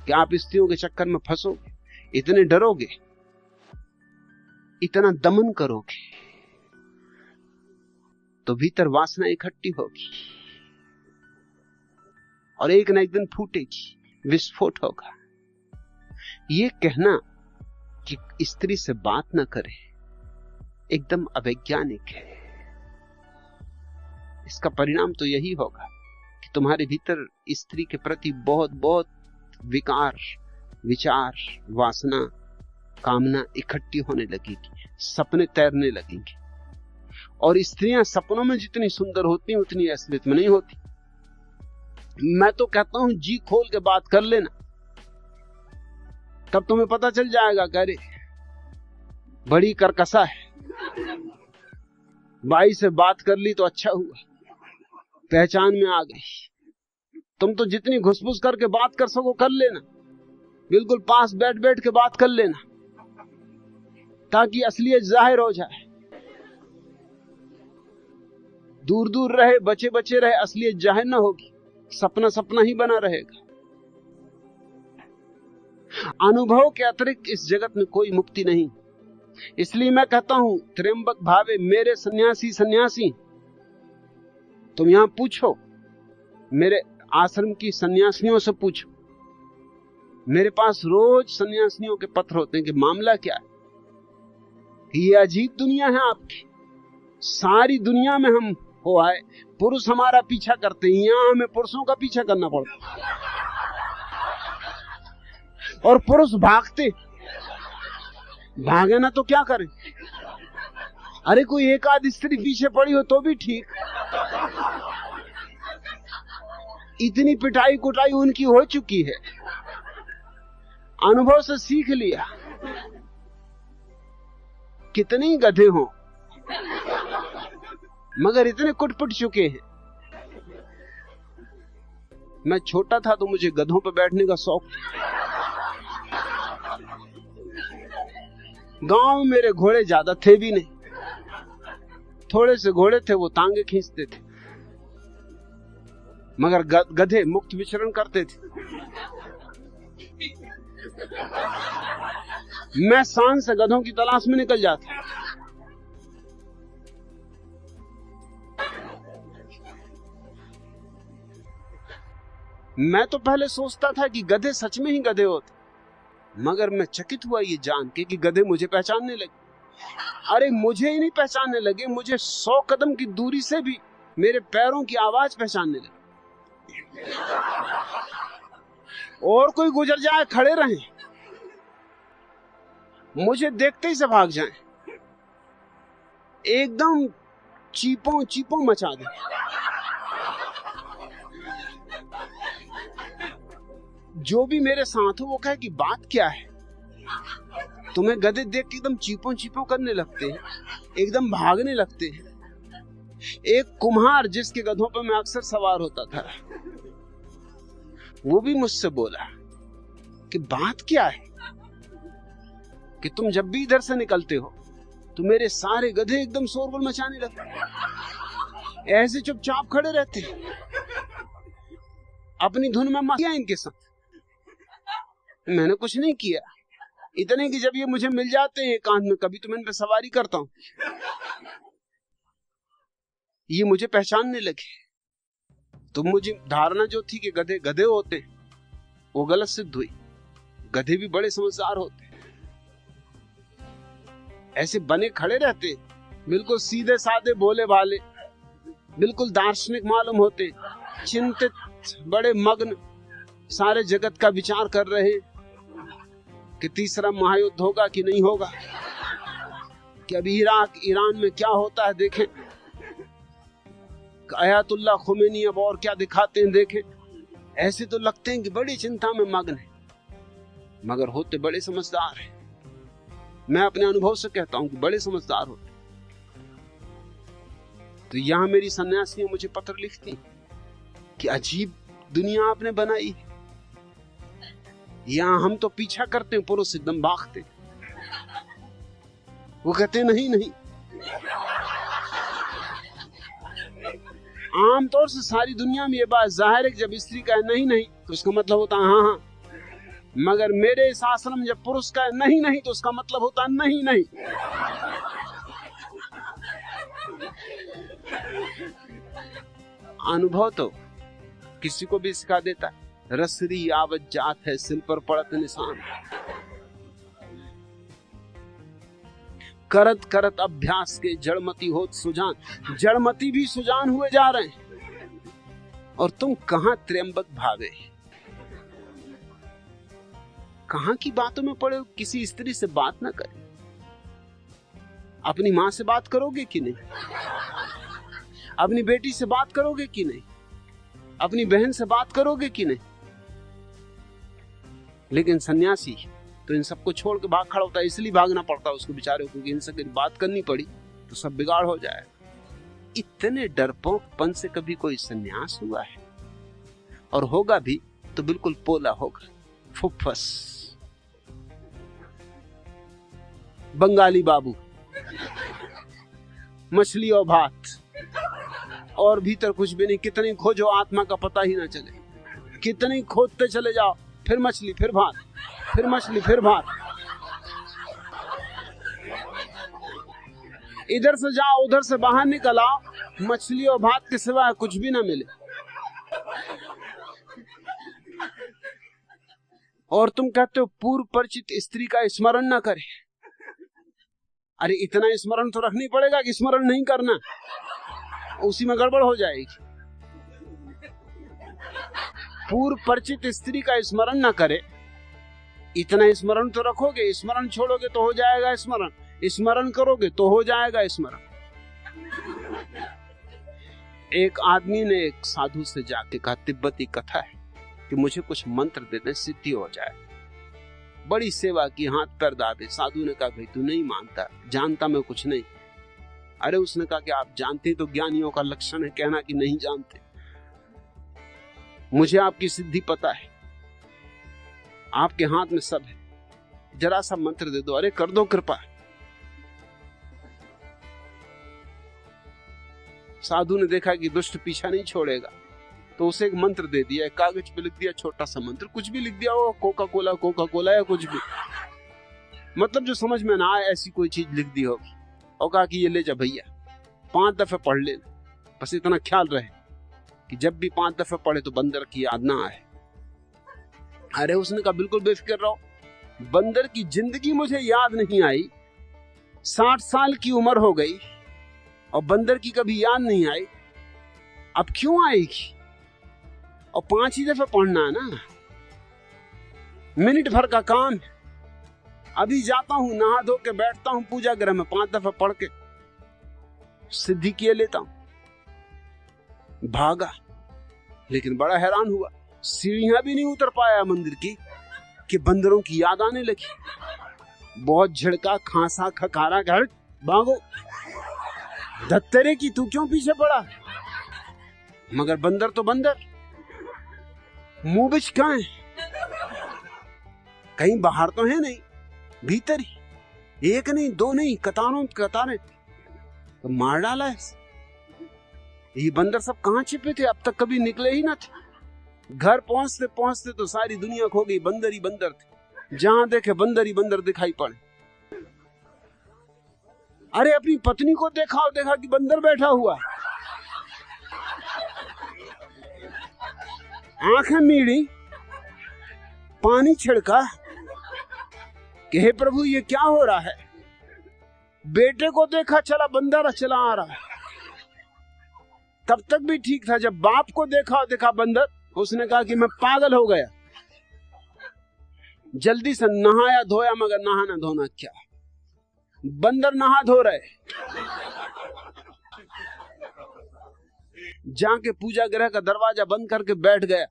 कि आप स्त्रियों के चक्कर में फंसोगे, इतने डरोगे, इतना दमन करोगे तो भीतर वासना इकट्ठी होगी और एक न एक दिन फूटेगी, विस्फोट होगा। ये कहना कि स्त्री से बात न करे एकदम अवैज्ञानिक है। इसका परिणाम तो यही होगा कि तुम्हारे भीतर स्त्री के प्रति बहुत बहुत विकार, विचार, वासना, कामना इकट्ठी होने लगेगी, सपने तैरने लगेंगे। और स्त्रियां सपनों में जितनी सुंदर होती हैं उतनी असलियत में नहीं होती। मैं तो कहता हूं जी खोल के बात कर लेना, तब तुम्हें पता चल जाएगा कि अरे बड़ी करकसा है, भाई से बात कर ली तो अच्छा हुआ, पहचान में आ गई। तुम तो जितनी घुसपुस करके बात कर सको कर लेना, बिल्कुल पास बैठ बैठ के बात कर लेना, ताकि असलियत जाहिर हो जाए। दूर दूर रहे, बचे बचे रहे, असलियत जाहिर ना होगी, सपना सपना ही बना रहेगा। अनुभव के अतिरिक्त इस जगत में कोई मुक्ति नहीं। इसलिए मैं कहता हूं त्र्यंबक भावे मेरे सन्यासी सन्यासी, तुम यहां पूछो, मेरे आश्रम की सन्यासिनियों से पूछो। मेरे पास रोज सन्यासिनियों के पत्र होते हैं कि मामला क्या है। ये अजीब दुनिया है आपकी, सारी दुनिया में हम हो आए, पुरुष हमारा पीछा करते हैं, यहां हमें पुरुषों का पीछा करना पड़ता और पुरुष भागते, भागे ना तो क्या करें? अरे कोई एक आध स्त्री पीछे पड़ी हो तो भी ठीक, इतनी पिटाई कुटाई उनकी हो चुकी है, अनुभव से सीख लिया। कितने ही गधे हों मगर इतने कुटपुट चुके हैं। मैं छोटा था तो मुझे गधों पर बैठने का शौक था। गांव में मेरे घोड़े ज्यादा थे भी नहीं, थोड़े से घोड़े थे, वो तांगे खींचते थे, मगर गधे मुक्त विचरण करते थे। मैं सांझ से गधों की तलाश में निकल जाता। मैं तो पहले सोचता था कि गधे सच में ही गधे होते, मगर मैं चकित हुआ ये जान के कि गधे मुझे पहचानने लगे। अरे मुझे ही नहीं पहचानने लगे, मुझे 100 कदम की दूरी से भी मेरे पैरों की आवाज पहचानने लगी। और कोई गुजर जाए, खड़े रहें, मुझे देखते ही से भाग जाएं, एकदम चीपों चीपों मचा दे। जो भी मेरे साथ हो वो कहे कि बात क्या है, तुम्हें गधे देख के एकदम चीपों चीपों करने लगते हैं, एकदम भागने लगते हैं। एक कुम्हार जिसके गधों पर मैं अक्सर सवार होता था, वो भी मुझसे बोला कि बात क्या है कि तुम जब भी इधर से निकलते हो तो मेरे सारे गधे एकदम शोरगुल मचाने लगते, ऐसे चुपचाप खड़े रहते हैं, अपनी धुन में मस्त इनके साथ। मैंने कुछ नहीं किया, इतने कि जब ये मुझे मिल जाते हैं एकांत में, कभी तो मैं इन पे सवारी करता हूं, ये मुझे पहचानने लगे। तो मुझे धारणा जो थी कि गधे गधे होते हैं, वो गलत सिद्ध हुई। गधे भी बड़े समझदार होते, ऐसे बने खड़े रहते, बिल्कुल सीधे साधे भोले भाले, बिल्कुल दार्शनिक मालूम होते, चिंतित, बड़े मग्न, सारे जगत का विचार कर रहे कि तीसरा महायुद्ध होगा कि नहीं होगा, कि अभी इराक ईरान में क्या होता है देखें, अयातुल्लाह खुमैनी अब और क्या दिखाते हैं देखें। ऐसे तो लगते हैं कि बड़ी चिंता में मग्न है, मगर होते बड़े समझदार हैं। मैं अपने अनुभव से कहता हूं कि बड़े समझदार होते। तो यहां मेरी सन्यासियां मुझे पत्र लिखती कि अजीब दुनिया आपने बनाई है, यहां हम तो पीछा करते हैं, पुरुष एकदम भागते। वो कहते नहीं नहीं, आमतौर से सारी दुनिया में ये बात जाहिर है कि जब स्त्री का नहीं नहीं तो उसका मतलब होता है हाँ हाँ, मगर मेरे इस आश्रम में जब पुरुष का नहीं नहीं तो उसका मतलब होता नहीं नहीं। अनुभव तो किसी को भी सिखा देता है, रसरी आवत जात है सिल पर पड़त निशान। करत करत अभ्यास के जड़मती होत सुजान। जड़मती भी सुजान हुए जा रहे हैं, और तुम कहां त्र्यंबक भावे, कहां की बातों में पड़े हो। किसी स्त्री से बात ना करें, अपनी मां से बात करोगे कि नहीं, अपनी बेटी से बात करोगे कि नहीं, अपनी बहन से बात करोगे कि नहीं। लेकिन सन्यासी तो इन सबको छोड़ के भाग खड़ा होता है, इसलिए भागना पड़ता है उसको बेचारे को, क्योंकि इनसे अगर बात करनी पड़ी तो सब बिगाड़ हो जाएगा। इतने डरपोकपन से कभी कोई सन्यास हुआ है, और होगा भी तो बिल्कुल पोला होगा, फुफ्फस। बंगाली बाबू, मछली और भात, और भीतर कुछ भी नहीं। कितनी खोजो आत्मा का पता ही ना चले, कितनी खोजते चले जाओ, फिर मछली फिर भात, फिर मछली फिर भात। इधर से जाओ उधर से बाहर निकल आओ, मछली और भात के सिवा कुछ भी ना मिले। और तुम कहते हो पूर्व परिचित स्त्री का स्मरण ना करे। अरे इतना स्मरण तो रखनी पड़ेगा कि स्मरण नहीं करना, उसी में गड़बड़ हो जाएगी। पूर्व परिचित स्त्री का स्मरण ना करे, इतना स्मरण तो रखोगे। स्मरण छोड़ोगे तो हो जाएगा स्मरण, स्मरण करोगे तो हो जाएगा स्मरण। एक आदमी ने एक साधु से जाके कहा, तिब्बती कथा है कि मुझे कुछ मंत्र दे दे, सिद्धि हो जाए। बड़ी सेवा की, हाथ पैर दाबे। साधु ने कहा, भाई तू नहीं मानता, जानता मैं कुछ नहीं। अरे उसने कहा कि आप जानते तो ज्ञानियों का लक्षण है कहना कि नहीं जानते। मुझे आपकी सिद्धि पता है, आपके हाथ में सब है, जरा सा मंत्र दे दो। अरे कर दो कृपा। साधु ने देखा कि दुष्ट पीछा नहीं छोड़ेगा, तो उसे एक मंत्र दे दिया। कागज पे लिख दिया छोटा सा मंत्र, कुछ भी लिख दिया हो, कोका कोला या कुछ भी, मतलब जो समझ में ना आए ऐसी कोई चीज लिख दी होगी। और कहा कि ये ले जा भैया, 5 दफे पढ़ लेना, बस इतना ख्याल रहे कि जब भी 5 दफे पढ़े तो बंदर की याद ना आए। अरे उसने कहा, बिल्कुल बेफिक्र रहो, बंदर की जिंदगी मुझे याद नहीं आई। 60 साल की उम्र हो गई और बंदर की कभी याद नहीं आई, अब क्यों आएगी? और 5 ही दफे पढ़ना है ना, मिनट भर का काम। अभी जाता हूं, नहा धो के बैठता हूं पूजा गृह में, 5 दफे पढ़ के सिद्धि किए लेता हूं। भागा, लेकिन बड़ा हैरान हुआ, सीढ़ियां भी नहीं उतर पाया मंदिर की कि बंदरों की याद आने लगी। बहुत झिड़का, खांसा, खकारा, घर भागो, दत्तरे की तू क्यों पीछे पड़ा? मगर बंदर तो बंदर, मुंह बिच कहां है? कहीं बाहर तो है नहीं, भीतर ही। एक नहीं, 2 नहीं, कतारें तो मार डाला है। ये बंदर सब कहां छिपे थे? अब तक कभी निकले ही ना थे। घर पहुंचते पहुंचते तो सारी दुनिया खो गई, बंदर ही बंदर थे। जहां देखे बंदर ही बंदर दिखाई पड़े। अरे अपनी पत्नी को देखा और देखा कि बंदर बैठा हुआ, आंखें मीड़ी, पानी छिड़का कि हे प्रभु ये क्या हो रहा है? बेटे को देखा, चला बंदर चला आ रहा है। तब तक भी ठीक था, जब बाप को देखा और देखा बंदर, उसने कहा कि मैं पागल हो गया। जल्दी से नहाया धोया, मगर नहाना धोना क्या, बंदर नहा धो रहे। जाके पूजा गृह का दरवाजा बंद करके बैठ गया।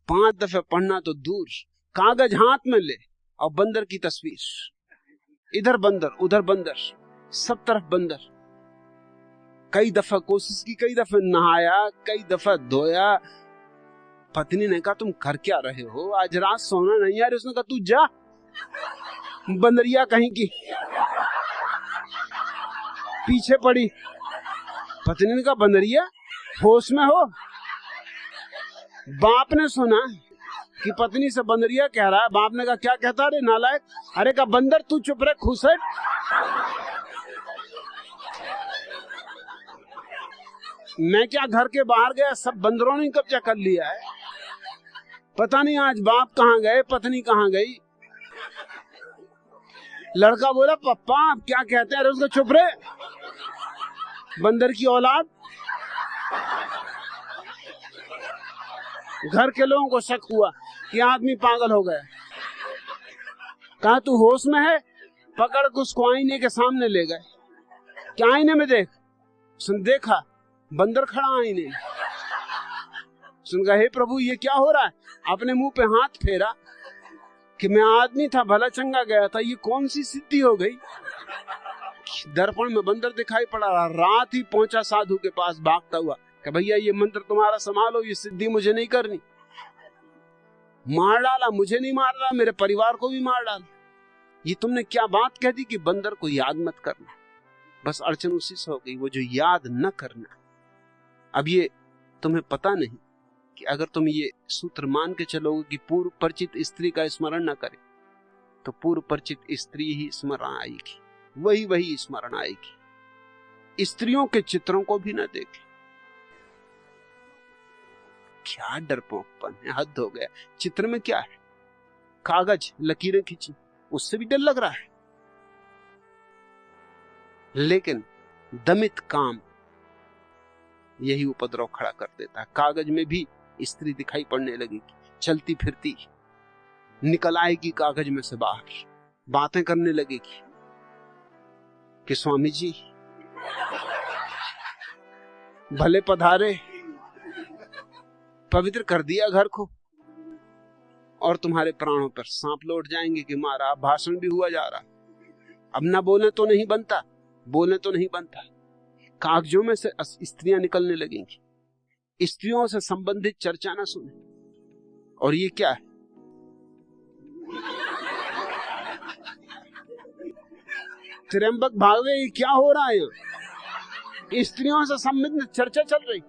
5 दफे पढ़ना तो दूर, कागज हाथ में ले और बंदर की तस्वीर, इधर बंदर उधर बंदर, सब तरफ बंदर। कई दफा कोशिश की, कई दफे नहाया, कई दफा धोया। पत्नी ने कहा, तुम कर क्या रहे हो? आज रात सोना नहीं यार। उसने कहा, तू जा, बंदरिया कहीं की पीछे पड़ी। पत्नी ने कहा, बंदरिया होश में हो? बाप ने सुना कि पत्नी से बंदरिया कह रहा है। बाप ने कहा, क्या कहता रे नालायक? अरे कहा, बंदर तू चुप रहे, खुसट। मैं क्या घर के बाहर गया, सब बंदरों ने कब्जा कर लिया है। पता नहीं आज बाप कहाँ गए, पत्नी कहाँ गई। लड़का बोला, पप्पा आप क्या कहते हैं? अरे उसको चुप रहे, बंदर की औलाद। घर के लोगों को शक हुआ कि आदमी पागल हो गया। कहा, तू होश में है? पकड़ के उसको आईने के सामने ले गए। क्या आईने में देख? सुन, देखा बंदर खड़ा आईने। सुन कहा, हे प्रभु ये क्या हो रहा है? अपने मुंह पे हाथ फेरा कि मैं आदमी था, भला चंगा गया था, ये कौन सी सिद्धि हो गई? दर्पण में बंदर दिखाई पड़ा। रात ही पहुंचा साधु के पास भागता हुआ कि भैया ये मंत्र तुम्हारा संभालो, ये सिद्धि मुझे नहीं करनी। मार डाला, मुझे नहीं मार रहा, मेरे परिवार को भी मार डाला। ये तुमने क्या बात कह दी कि बंदर को याद मत करना? बस अड़चन उसी से हो गई, वो जो याद न करना। अब ये तुम्हें पता नहीं कि अगर तुम ये सूत्र मान के चलोगे कि पूर्व परिचित स्त्री का स्मरण न करे, तो पूर्व परिचित स्त्री ही स्मरण आएगी, वही स्मरण आएगी। स्त्रियों के चित्रों को भी न देखे। क्या डरपोकपन है, हद हो गया। चित्र में क्या है? कागज, लकीरें खींची, उससे भी डर लग रहा है। लेकिन दमित काम यही उपद्रव खड़ा कर देता है। कागज में भी स्त्री दिखाई पड़ने लगेगी, चलती फिरती, निकल आएगी कागज में से बाहर, बातें करने लगेगी कि स्वामी जी भले पधारे, पवित्र कर दिया घर को, और तुम्हारे प्राणों पर सांप लौट जाएंगे कि मारा, भाषण भी हुआ जा रहा, अब ना बोले तो नहीं बनता, बोले तो नहीं बनता। कागजों में से स्त्रियां निकलने लगेंगी, स्त्रियों से संबंधित चर्चा ना सुने। और ये क्या है? त्र्यंबक भावे, ये क्या हो रहा है यहाँ? स्त्रियों से संबंधित चर्चा चल रही,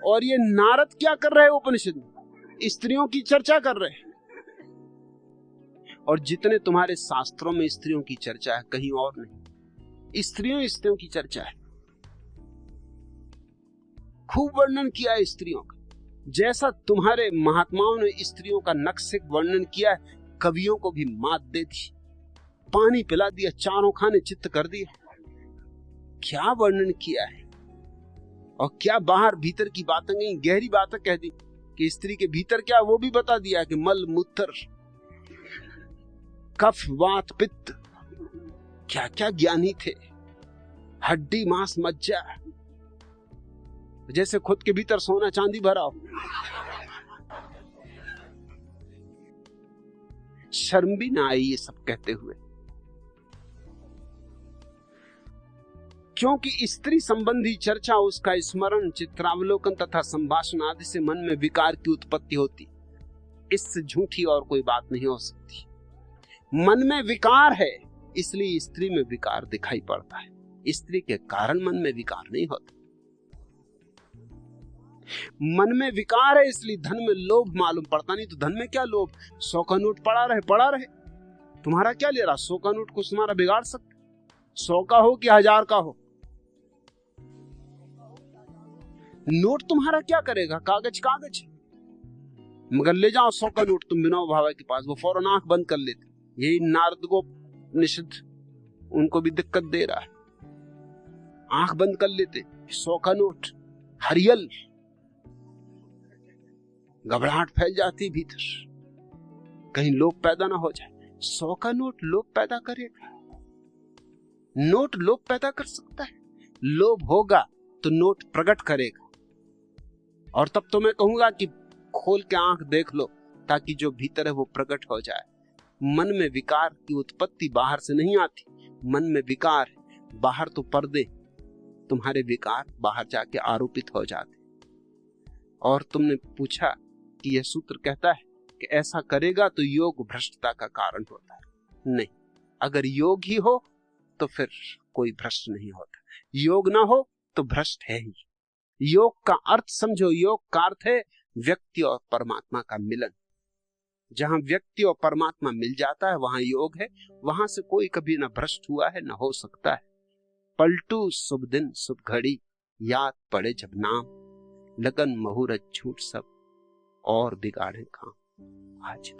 और ये नारद क्या कर रहे हैं उपनिषद में? स्त्रियों की चर्चा कर रहे हैं। और जितने तुम्हारे शास्त्रों में स्त्रियों की चर्चा है, कहीं और नहीं, स्त्रियों की चर्चा है। खूब वर्णन किया है स्त्रियों का, जैसा तुम्हारे महात्माओं ने स्त्रियों का नक्सिक वर्णन किया है, कवियों को भी मात दे दी, पानी पिला दिया, चारों खाने चित्त कर दिया। क्या वर्णन किया है, और क्या बाहर भीतर की बातें, गई गहरी बातें कह दी कि स्त्री के भीतर क्या, वो भी बता दिया कि मल मूत्र कफ वात पित्त, क्या क्या ज्ञानी थे, हड्डी मांस मज्जा, जैसे खुद के भीतर सोना चांदी भरा हो। शर्म भी ना आई ये सब कहते हुए, क्योंकि स्त्री संबंधी चर्चा, उसका स्मरण, चित्रावलोकन तथा संभाषण आदि से मन में विकार की उत्पत्ति होती। इससे झूठी और कोई बात नहीं हो सकती। मन में विकार है, इसलिए स्त्री में विकार दिखाई पड़ता है, स्त्री के कारण मन में विकार नहीं होता। मन में विकार है, इसलिए धन में लोभ मालूम पड़ता, नहीं तो धन में क्या लोभ? 100 का नोट पड़ा रहे, तुम्हारा क्या ले रहा? 100 का नोट कुछ तुम्हारा बिगाड़ सकता, 100 का हो कि 1000 का हो, नोट तुम्हारा क्या करेगा? कागज कागज। मगर ले जाओ 100 का नोट तुम विनोबा भावे के पास, वो फौरन आंख बंद कर लेते। यही नारद गोपनिषद उनको भी दिक्कत दे रहा है, आंख बंद कर लेते। 100 का नोट, हरियल, घबराहट फैल जाती भीतर, कहीं लोभ पैदा ना हो जाए। 100 का नोट लोभ पैदा करेगा? नोट लोभ पैदा कर सकता है? लोभ होगा तो नोट प्रकट करेगा, और तब तो मैं कहूंगा कि खोल के आंख देख लो, ताकि जो भीतर है वो प्रकट हो जाए। मन में विकार की उत्पत्ति बाहर से नहीं आती, मन में विकार है, बाहर तो पर्दे, तुम्हारे विकार बाहर जाके आरोपित हो जाते। और तुमने पूछा कि यह सूत्र कहता है कि ऐसा करेगा तो योग भ्रष्टता का कारण होता है। नहीं, अगर योग ही हो तो फिर कोई भ्रष्ट नहीं होता, योग ना हो तो भ्रष्ट है ही। योग का अर्थ समझो, योग का अर्थ है व्यक्ति और परमात्मा का मिलन। जहां व्यक्ति और परमात्मा मिल जाता है वहां योग है, वहां से कोई कभी ना भ्रष्ट हुआ है ना हो सकता है। पलटू शुभ दिन शुभ घड़ी, याद पड़े जब नाम, लगन मुहूर्त झूठ सब और बिगाड़े काम। आज